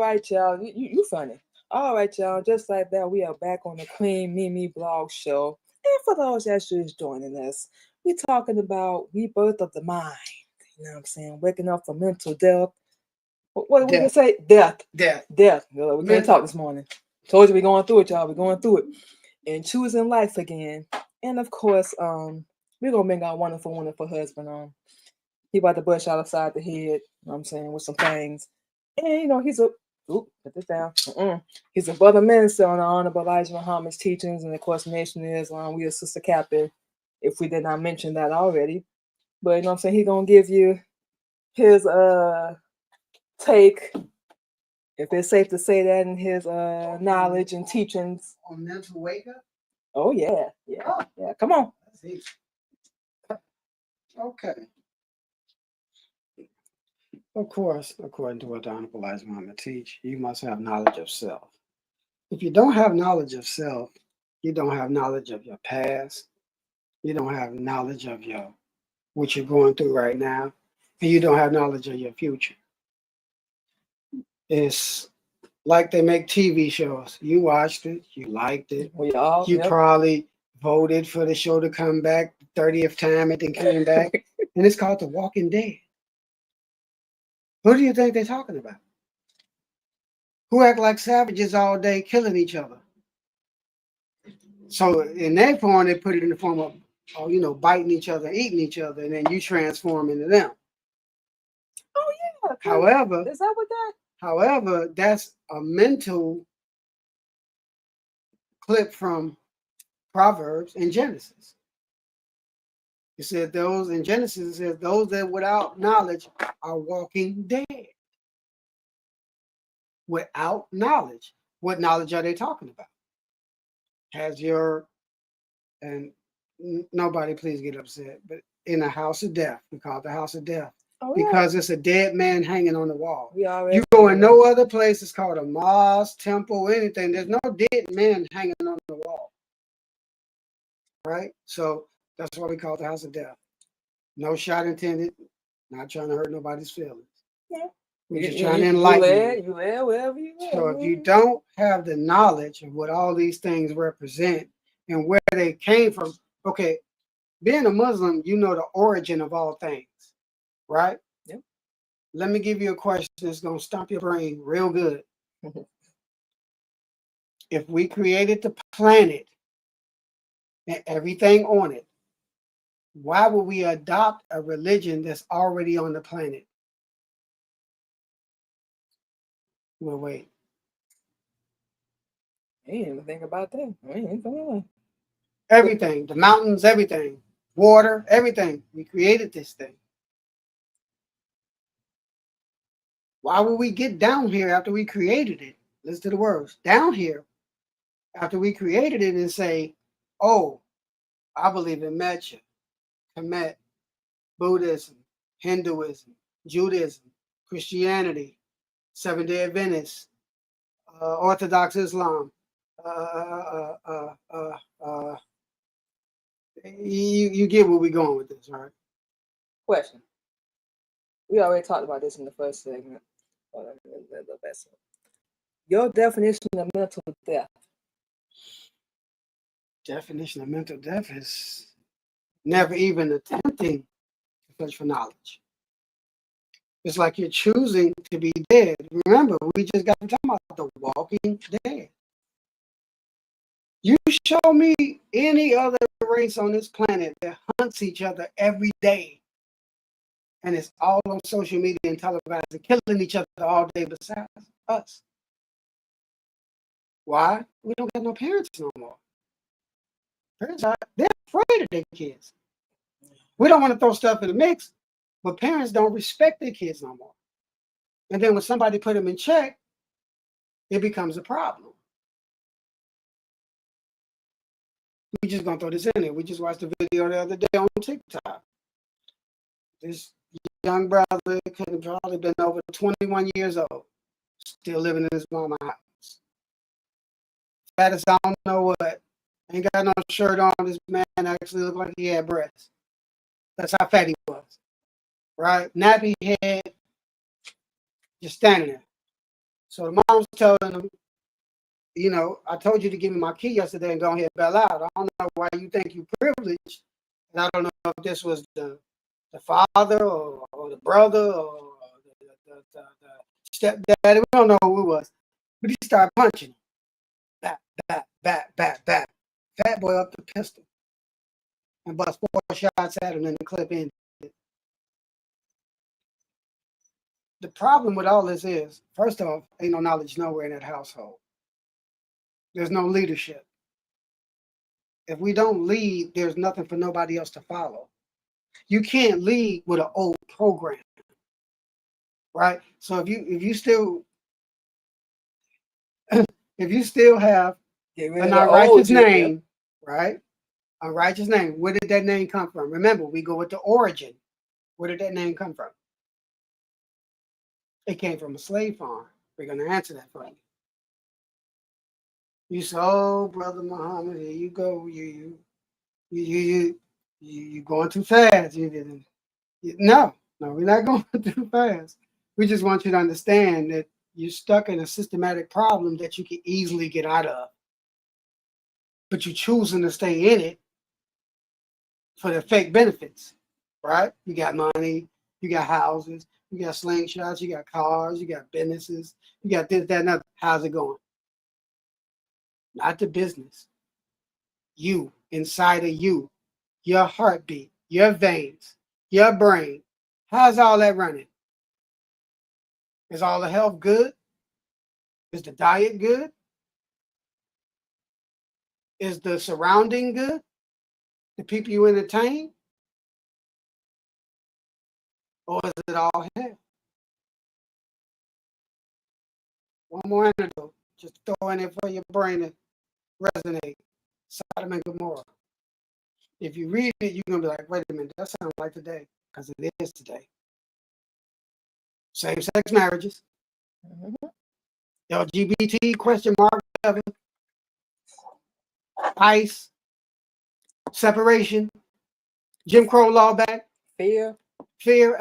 right, y'all. You funny. All right, y'all. Just like that, we are back on the Queen Mimi Blog Show. And for those that's just joining us, we're talking about rebirth of the mind. You know what I'm saying? Waking up from mental death. What we can say? Death. Death. We can't talk this morning. Told you we're going through it, y'all. We're going through it. And choosing life again. And of course, we're gonna bring our wonderful, wonderful husband on. He about to brush out upside the head, you know what I'm saying, with some things. And he's a put this down. He's a brother minister on the Honorable Elijah Muhammad's teachings, and of course, Nation is we are Sister Captain, if we did not mention that already. But you know what I'm saying, he's gonna give you his take, if it's safe to say that, in his knowledge and teachings on mental wake up. Oh yeah. Come on. Okay. Of course, according to what the Honorable Elijah Muhammad teach, you must have knowledge of self. If you don't have knowledge of self, you don't have knowledge of your past. You don't have knowledge of what you're going through right now, and you don't have knowledge of your future. It's like they make TV shows. You watched it, you liked it. You probably voted for the show to come back the 30th time it then came back. And it's called The Walking Dead. Who do you think they're talking about? Who act like savages all day killing each other? So in that form, they put it in the form of, biting each other, eating each other, and then you transform into them. Oh yeah. However, is that what that? However, that's a mental clip from Proverbs and Genesis. It said those in Genesis, it says those that without knowledge are walking dead. Without knowledge. What knowledge are they talking about? And nobody please get upset, but in a house of death, we call it the house of death. Oh, yeah. Because it's a dead man hanging on the wall. You go in no other place, it's called a mosque, temple, anything. There's no dead man hanging on the wall. Right? So that's why we call it the house of death. No shot intended, not trying to hurt nobody's feelings. Yeah. We're just trying to enlighten you. Wherever you go. So if you don't have the knowledge of what all these things represent and where they came from, okay, being a Muslim, you know the origin of all things, right? Yep. Let me give you a question that's going to stomp your brain real good. If we created the planet and everything on it, why would we adopt a religion that's already on the planet? Well, wait. I didn't even think about that. Everything, the mountains, everything, water, everything. We created this thing. Why would we get down here after we created it? Listen to the words. Down here after we created it and say, oh, I believe in Mecha, Kemet, Buddhism, Hinduism, Judaism, Christianity, Seventh-day Adventists, Orthodox Islam. You get where we're going with this, right? Question. We already talked about this in the first segment. Your definition of mental death. Definition of mental death is never even attempting to search for knowledge. It's like you're choosing to be dead. Remember, we just got to talk about the walking dead. You show me any other race on this planet that hunts each other every day, and it's all on social media and televised and killing each other all day besides us. Why? We don't got no parents no more. Parents they're afraid of their kids. We don't want to throw stuff in the mix, but parents don't respect their kids no more. And then when somebody put them in check, it becomes a problem. We just gonna throw this in there. We just watched the video the other day on TikTok. This young brother could have probably been over 21 years old, still living in his mama's house. Fat as I don't know what. Ain't got no shirt on. This man actually looked like he had breasts. That's how fat he was. Right? Nappy head, just standing there. So the mom's telling him, you know, I told you to give me my key yesterday and go ahead and bail out. I don't know why you think you're privileged. And I don't know if this was the father or the brother or the stepdad. We don't know who it was. But he started punching him. Back, back, back, back, back. Fat boy up the pistol and bust 4 shots at him and the clip ended. The problem with all this is, first off, ain't no knowledge nowhere in that household. There's no leadership. If we don't lead, there's nothing for nobody else to follow. You can't lead with an old program, right? So if you still have an unrighteous name, right? Unrighteous name. Where did that name come from? Remember, we go with the origin. Where did that name come from? It came from a slave farm. We're going to answer that for you. You say, "Oh, Brother Muhammad, here you go. You going too fast." No, we're not going too fast. We just want you to understand that you're stuck in a systematic problem that you can easily get out of. But you're choosing to stay in it for the fake benefits, right? You got money, you got houses, you got slingshots, you got cars, you got businesses, you got this, that, and other. How's it going? Not the business. You, inside of you, your heartbeat, your veins, your brain. How's all that running? Is all the health good? Is the diet good? Is the surrounding good? The people you entertain? Or is it all hell? One more antidote. Just throw in it for your brain to resonate. Sodom and Gomorrah. If you read it, you're going to be like, wait a minute, that sounds like today. Because it is today. Same-sex marriages. LGBT question mark, ICE, separation, Jim Crow law back, fear,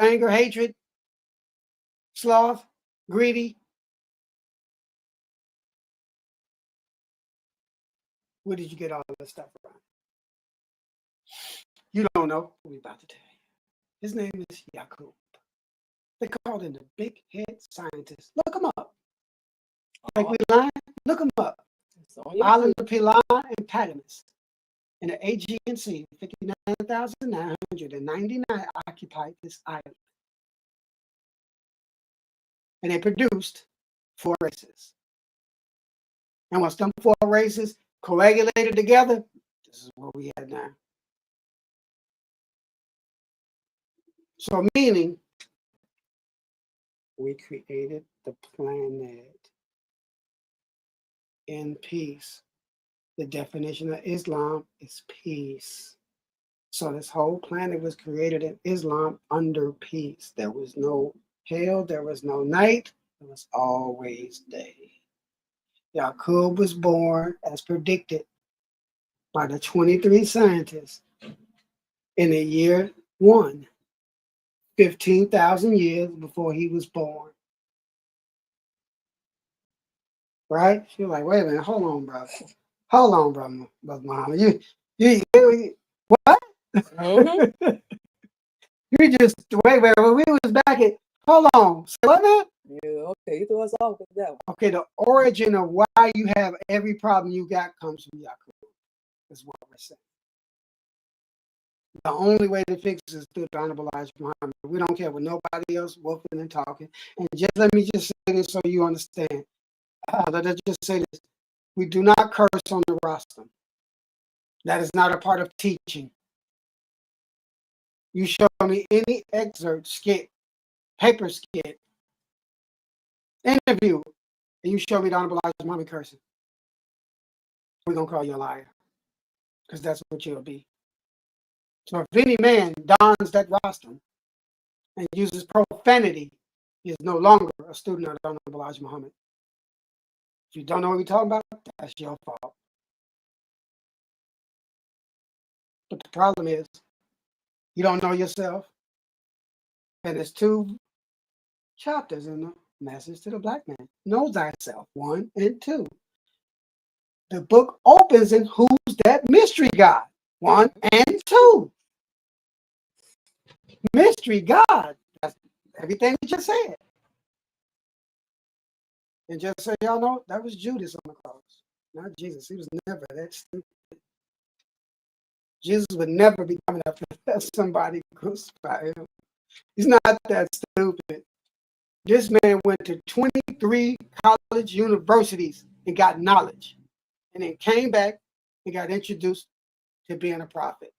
anger, hatred, sloth, greedy. Where did you get all this stuff from? You don't know. We're about to tell you. His name is Yaqub. They called him the big head scientist. Look him up. Like we lying? Look him up. Island of Pilar and Patmos. And the AGNC, 59,999 occupied this island. And they produced 4 races. And once them 4 races coagulated together, this is what we have now. So meaning, we created the planet in peace. The definition of Islam is peace. So this whole planet was created in Islam under peace. There was no hell, there was no night, it was always day. Yaqub was born as predicted by the 23 scientists in the year 1, 15,000 years before he was born. Right? You're like, wait a minute, hold on, brother. Hold on, brother Muhammad. You what? Mm-hmm. You just wait. When we was back at, hold on. Say what now? Yeah, okay. You threw us off with that one. Okay, the origin of why you have every problem you got comes from Yaqub. Is what we're saying. The only way to fix it is through the Honorable Elijah Muhammad. We don't care what nobody else whooping and talking. And just let me just say this so you understand. Let us just say this. We do not curse on the roster. That is not a part of teaching. You show me any excerpt, skit, paper skit, interview, and you show me the Honorable Elijah Muhammad cursing. We're going to call you a liar. Because that's what you'll be. So if any man dons that rostrum and uses profanity, he is no longer a student of the Honorable Elijah Muhammad. If you don't know what we're talking about, that's your fault. But the problem is, you don't know yourself. And there's 2 chapters in the Message to the black man. Know thyself. 1 and 2. The book opens and who's that mystery God? 1 and 2. Mystery God. That's everything we just said. And just so y'all know, that was Judas on the cross, not Jesus. He was never that stupid. Jesus would never be coming up to let somebody crucify him. He's not that stupid. This man went to 23 college universities and got knowledge, and then came back and got introduced to being a prophet.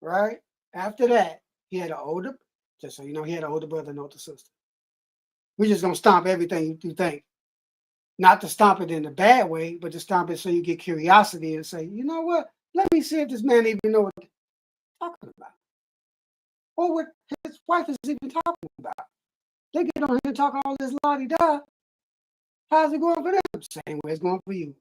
Right? After that, he had an older, just so you know, he had an older brother and older sister. We're just going to stomp everything you think. Not to stomp it in a bad way, but to stomp it so you get curiosity and say, you know what? Let me see if this man even know what he's talking about. Or what his wife is even talking about. They get on here and talk all this la-di-da. How's it going for them? Same way it's going for you.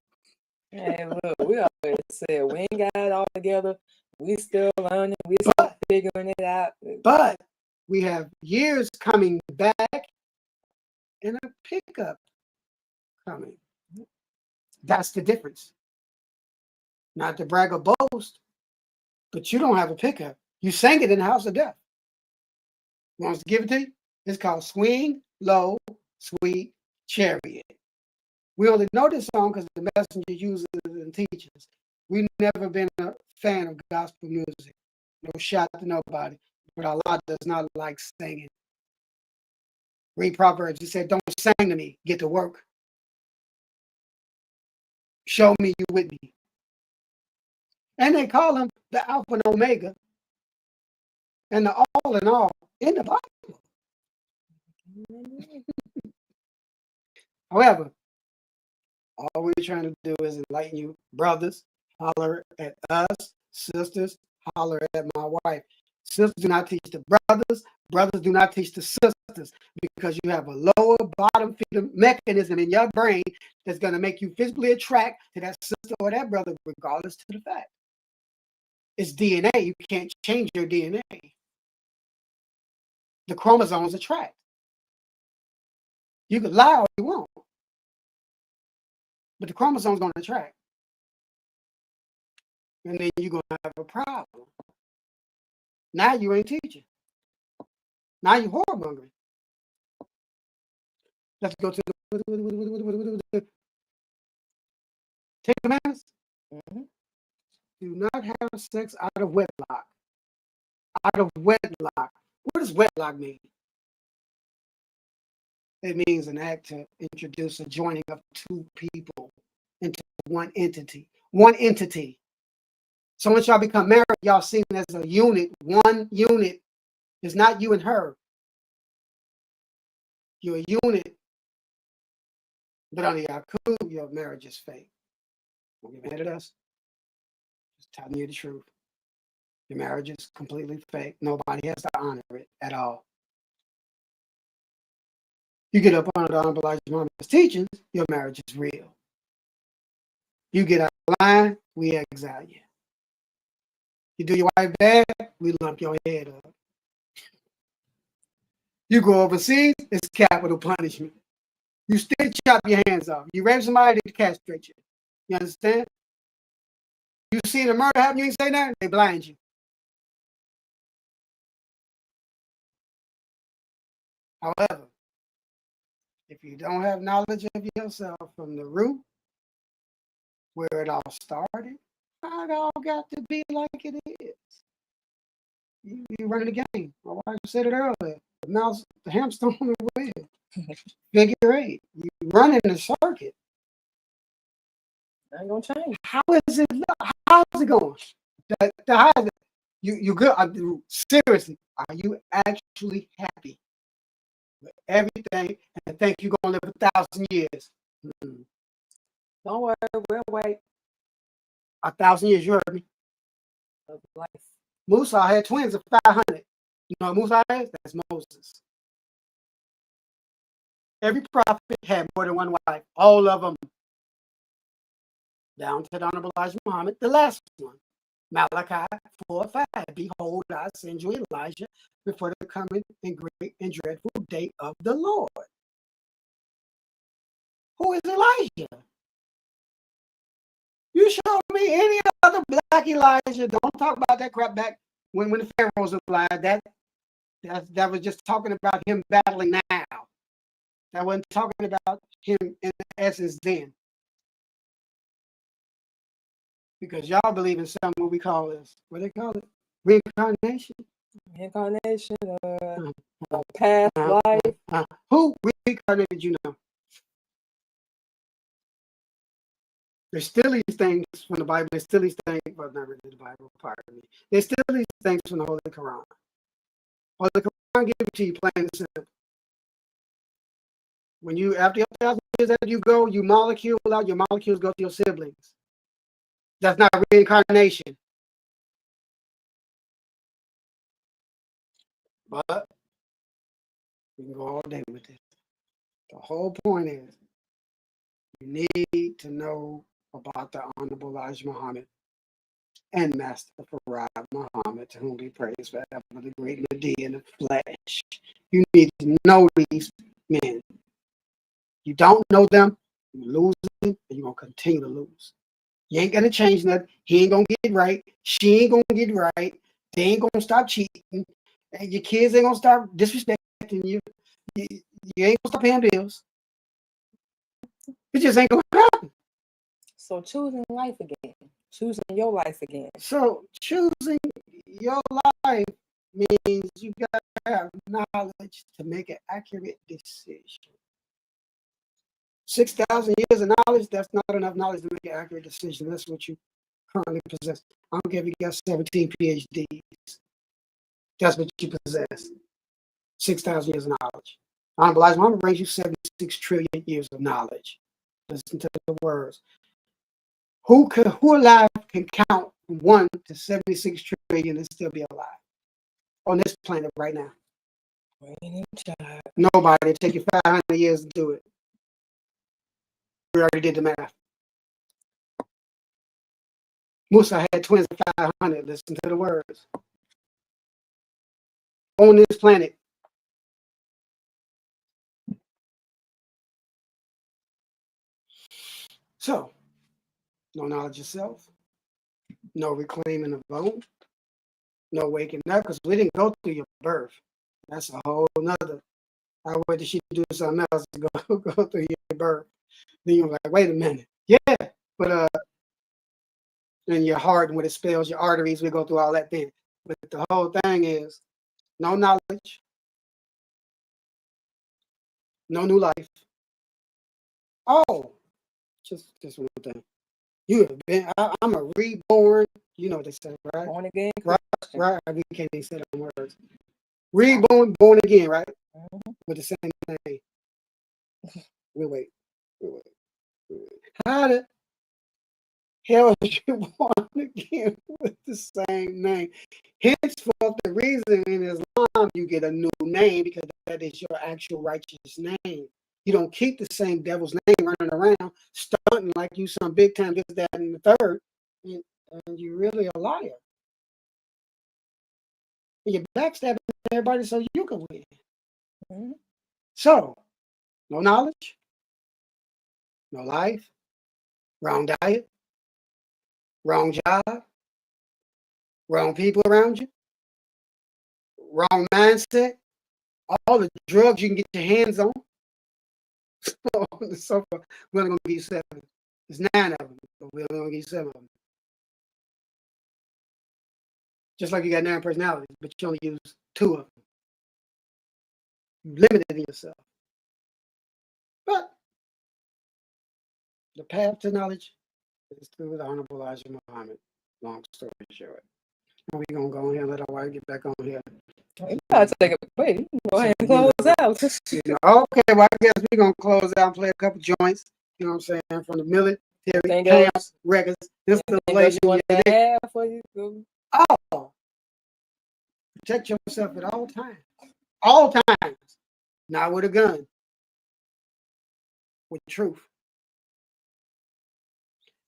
Hey, look, we always said we ain't got it all together. We still learning. We still figuring it out. But we have years coming back and a pickup coming. That's the difference. Not to brag or boast, but you don't have a pickup. You sang it in the house of death. Wants to give it to you? It's called Swing Low, Sweet Chariot. We only know this song because the messenger uses it and teaches. We've never been a fan of gospel music. No shot to nobody. But Allah does not like singing. Read Proverbs. He said, don't sing to me. Get to work. Show me you with me. And they call him the Alpha and Omega and the all in all in the Bible. However, all we're trying to do is enlighten you. Brothers, holler at us. Sisters, holler at my wife. Sisters do not teach the brothers. Brothers do not teach the sisters because you have a lower bottom feeder mechanism in your brain that's going to make you physically attract to that sister or that brother regardless to the fact. It's DNA. You can't change your DNA. The chromosomes attract. You can lie all you want, but the chromosomes going to attract. And then you're going to have a problem. Now you ain't teaching. Now you're whoremongering. Let's go to the Ten Commandments. Mm-hmm. Do not have sex out of wedlock. Out of wedlock. What does wedlock mean? It means an act to introduce a joining of two people into one entity. One entity. So once y'all become married, y'all seen as a unit. One unit is not you and her. You're a unit. But under Yaqub, your marriage is fake. Don't get mad at us. Just telling you the truth. Your marriage is completely fake. Nobody has to honor it at all. You get up under the Honorable Elijah Muhammad's teachings, your marriage is real. You get out of line, we exile you. You do your wife bad, we lump your head up. You go overseas, it's capital punishment. You still chop your hands off. You rape somebody, they castrate you. You understand? You seen a murder happen, you ain't say nothing, they blind you. However, if you don't have knowledge of yourself from the root, where it all started, how it all got to be like it is. You running the game. My wife said it earlier. The mouse, the hamster on the wheel. Figure 8. You running the circuit. Ain't gonna change. How is it? How's it going? How is it? You good? Seriously, are you actually happy with everything and think you're gonna live 1,000 years? Mm-hmm. Don't worry, we'll wait. 1,000 years, you heard me. Of life. Musa had twins of 500. You know what Musa is? That's Moses. Every prophet had more than one wife. All of them. Down to the Honorable Elijah Muhammad, the last one. Malachi 4:5. Behold, I send you Elijah before the coming and great and dreadful day of the Lord. Who is Elijah? You show me any other black Elijah. Don't talk about that crap back when the Pharaohs applied. That was just talking about him battling now. That wasn't talking about him in essence then. Because y'all believe in something what we call this. What do they call it? Reincarnation. Incarnation, past life. Who reincarnated you know? There's still these things from the Bible. There's still these things, well, not really the Bible, pardon me. There's still these things from the Holy Quran. Holy Quran gives it to you plain and simple. When you, after 1,000 years after you go, you molecule out, your molecules go to your siblings. That's not reincarnation. But we can go all day with this. The whole point is you need to know about the Honorable Elijah Muhammad and Master Farad Muhammad, to whom be praised forever, the great Mahdi in the flesh. You need to know these men. You don't know them, you're losing, and you're going to continue to lose. You ain't going to change nothing. He ain't going to get right. She ain't going to get right. They ain't going to stop cheating. And your kids ain't going to start disrespecting you. You ain't going to stop paying bills. It just ain't going to happen. So choosing life again. Choosing your life again. So choosing your life means you got to have knowledge to make an accurate decision. 6,000 years of knowledge, that's not enough knowledge to make an accurate decision. That's what you currently possess. I don't care if you got 17 PhDs. That's what you possess. 6,000 years of knowledge. Honorable Elijah Muhammad brings you 76 trillion years of knowledge. Listen to the words. Who alive can count from 1 to 76 trillion and still be alive on this planet right now? Nobody. It'll take you 500 years to do it. We already did the math. Musa had twins at 500. Listen to the words. On this planet. So, no knowledge of self, no reclaiming of bone, no waking up, because we didn't go through your birth. That's a whole nother. I wait till she do something else to go through your birth. Then you're like, wait a minute. Yeah, but and your heart and what it spells, your arteries, we go through all that thing. But the whole thing is no knowledge, no new life. Oh, just one thing. You have been, I'm a reborn, you know what they say, right? Born again. Right. We can't even say them words. Reborn, born again, right? Mm-hmm. With the same name. Wait. How the hell is you born again with the same name? Henceforth, the reason in Islam you get a new name because that is your actual righteous name. You don't keep the same devil's name running around, stunting like you some big time this, that, and the third, and you're really a liar. And you're backstabbing everybody so you can win. Mm-hmm. So, no knowledge, no life, wrong diet, wrong job, wrong people around you, wrong mindset, all the drugs you can get your hands on. So far, we're only going to give you 7. There's 9 of them, but we're only going to give you 7 of them. Just like you got 9 personalities, but you only use 2 of them. You limited yourself. But the path to knowledge is through the Honorable Elijah Muhammad. Long story short. We're going to go in here and let our wife get back on here. You gotta take a break. You can go ahead and close out. Okay, well, I guess we're going to close out and play a couple joints. You know what I'm saying? From the military, camps, records, installation. Oh, protect yourself at all times. All times. Not with a gun. With truth.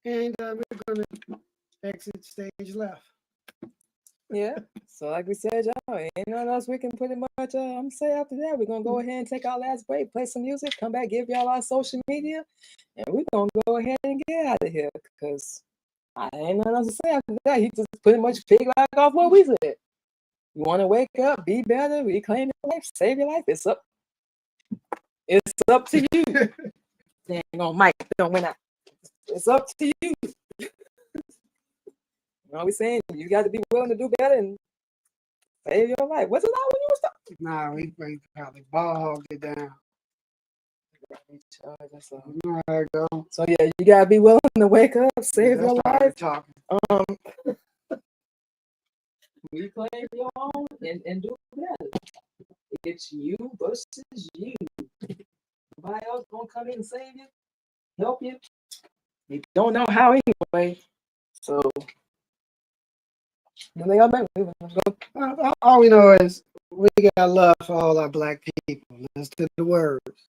And we're going to exit stage left. Yeah. So like we said, y'all, ain't nothing else we can pretty much I'm say after that. We're gonna go ahead and take our last break, play some music, come back, give y'all our social media, and we're gonna go ahead and get out of here because I ain't nothing else to say after that. He just pretty much pigged back off what we said. You wanna wake up, be better, reclaim your life, save your life. It's up to you. Dang on Mike, don't win out. It's up to you. You know what we saying? You got to be willing to do better and save your life. What's it like when you was talking? Nah, we probably ball hog it down. All right, go. So yeah, you gotta be willing to wake up, save your life. Talking. Reclaim your own and do better. It's you versus you. Nobody else gonna come in and save you, help you. You don't know how anyway. So all we know is we got love for all our black people. Listen to the words.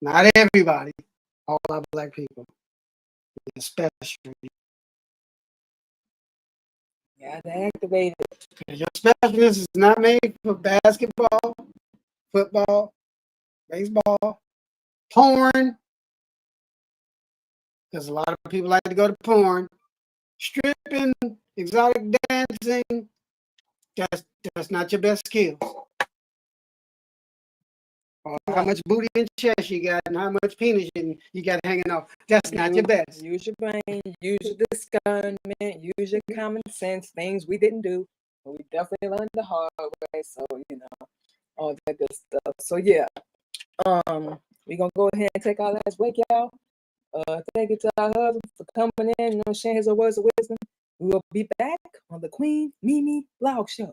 Not everybody, all our black people, especially. You gotta activate it. Your specialness is not made for basketball, football, baseball, porn. Because a lot of people like to go to porn, stripping, exotic dancing. That's not your best skill. Or how much booty and chest you got, and how much penis you got hanging off. That's not your best. Use your brain, use your discernment, use your common sense. Things we didn't do, but we definitely learned the hard way. So all that good stuff. So yeah, we're gonna go ahead and take our last break, y'all. Thank you to our husband for coming in and sharing his words of wisdom. We will be back on the Queen Mimi Blog Show.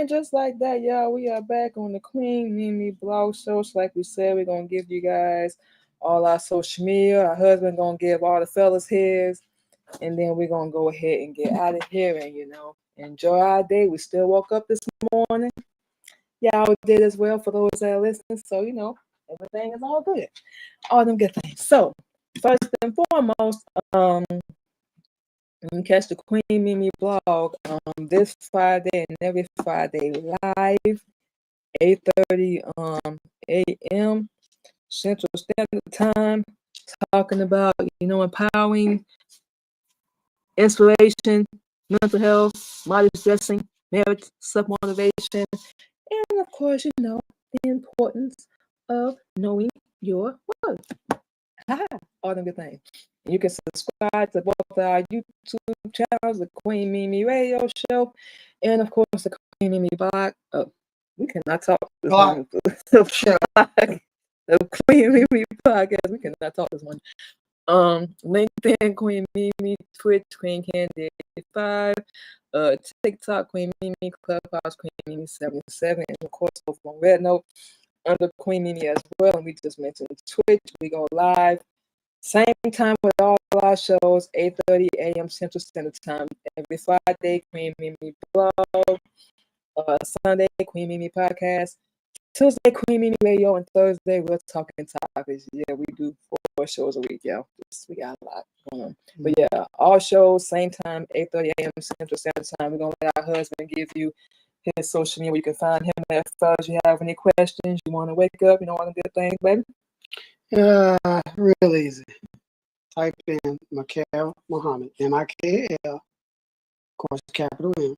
And just like that, y'all, we are back on the Queen Mimi Blog Show. So like we said, we're gonna give you guys all our social media. Our husband gonna give all the fellas his, and then we're gonna go ahead and get out of here and enjoy our day. We still woke up this morning. Y'all did as well for those that are listening. So everything is all good. All them good things. So first and foremost, you can catch the Queen Mimi blog this Friday and every Friday live, 8:30 a.m. Central Standard Time, talking about empowering, inspiration, mental health, body dressing, marriage, self-motivation, and of course, the importance of knowing your worth. All them good things. You can subscribe to both our YouTube channels, the Queen Mimi Radio Show, and of course the Queen Mimi blog. Oh, we cannot talk this morning. The Queen Mimi podcast. We cannot talk this morning. LinkedIn, Queen Mimi, Twitch, Queen Candy 85, TikTok, Queen Mimi, Clubhouse, Queen Mimi 77, and of course over on Red Note under Queen Mimi as well. And we just mentioned Twitch. We go live same time with all our shows, 8:30 a.m. Central Standard Time every Friday. Queen Mimi blog, Sunday Queen Mimi podcast, Tuesday Queen Mimi Radio, and Thursday we're talking topics. Yeah, we do 4 shows a week, y'all. We got a lot going on. But yeah, all shows same time, 8:30 a.m. Central Standard Time. We're gonna let our husband give you his social media where you can find him. As far as you have any questions, you want to wake up, all the good things, baby. Real easy. Type in Mikhail Muhammad, M-I-K-L, of course, capital M,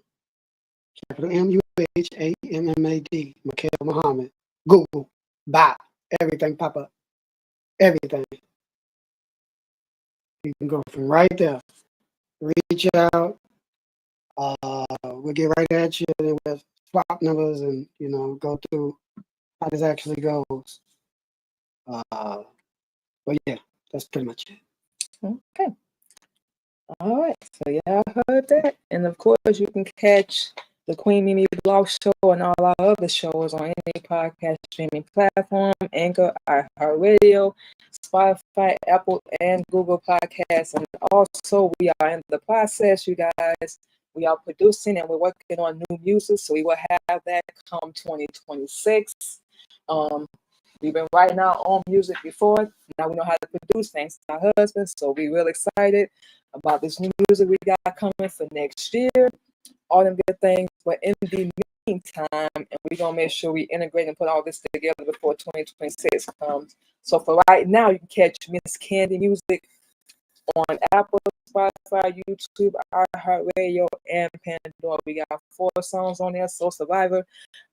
capital M-U-H-A-M-M-A-D, Mikhail Muhammad. Google, bop, everything pop up, everything. You can go from right there, reach out. We'll get right at you with swap numbers and go through how this actually goes. But yeah, that's pretty much it. Okay. All right. So y'all heard that. And of course you can catch the Queen Mimi Blog Show and all our other shows on any podcast streaming platform, Anchor, iHeartRadio, Spotify, Apple, and Google Podcasts. And also we are in the process, you guys. We are producing and we're working on new music. So we will have that come 2026. We've been writing our own music before. Now we know how to produce thanks to our husband. So we're real excited about this new music we got coming for next year. All them good things. But in the meantime, and we're going to make sure we integrate and put all this together before 2026 comes. So for right now, you can catch Miss Candy Music on Apple, Spotify, YouTube, iHeartRadio, and Pandora. We got 4 songs on there. So Survivor,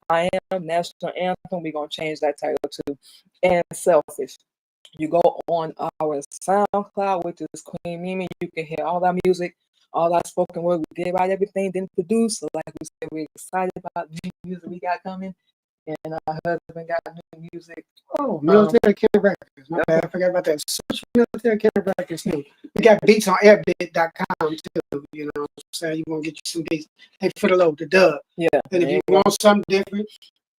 I Am, National Anthem. We're going to change that title too. And Selfish. You go on our SoundCloud, which is Queen Mimi. You can hear all our music, all our spoken word. We did write everything, didn't produce. So like we said, we're excited about the new music we got coming. And our husband got new music. Oh, Military Camp Records. My bad, I forgot about that. Search Military Camp Records too. We got beats on airbit.com too. You know what I'm saying? You want to get you some beats. Hey, for the low, the dub. Yeah. And if you want something different,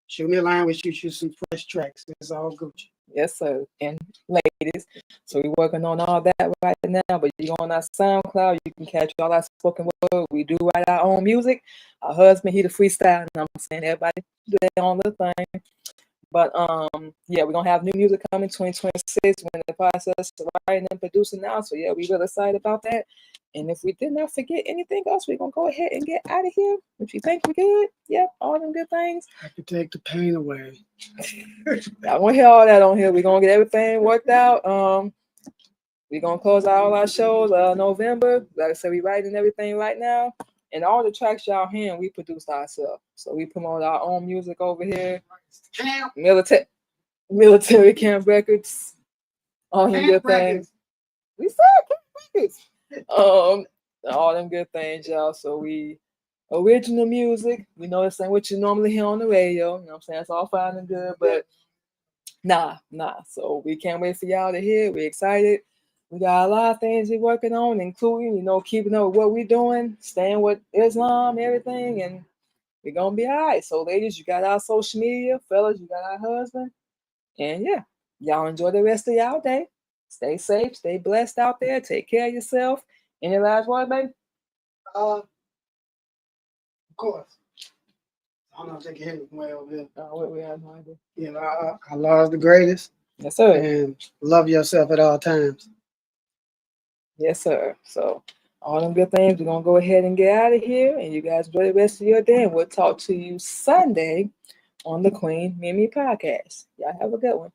shoot me a line. We shoot you some fresh tracks. It's all Gucci. Yes, sir. And ladies. So we're working on all that right now. But you go on our SoundCloud, you can catch all our spoken word. We do write our own music. Our husband, he the freestyle. And I'm saying everybody do their own little thing. But yeah, we're gonna have new music coming 2026. We're in the process of writing and producing now. So yeah, we're really excited about that. And if we did not forget anything else, we're gonna go ahead and get out of here. If you think we're good, yep, all them good things. I can take the pain away. I want to hear all that on here. We're gonna get everything worked out. We're gonna close out all our shows November. Like I said, we writing everything right now. And all the tracks y'all hearing, we produced ourselves. So we promote our own music over here. Military Camp Records. All them good things. We said Camp Records. All them good things, y'all. So we original music. We know this ain't what you normally hear on the radio. You know what I'm saying? It's all fine and good, but nah. So we can't wait for y'all to hear. We're excited. We got a lot of things we're working on, including, keeping up with what we're doing, staying with Islam, everything, and we're gonna be all right. So, ladies, you got our social media, fellas, you got our husband, and yeah, y'all enjoy the rest of y'all day. Stay safe, stay blessed out there. Take care of yourself. Any last word, baby? Of course. I don't know if they can hear me way over here. We have no idea. You know, Allah is the greatest. Yes, sir. And love yourself at all times. Yes, sir. So, all them good things, we're going to go ahead and get out of here. And you guys enjoy the rest of your day. And we'll talk to you Sunday on the Queen Mimi podcast. Y'all have a good one.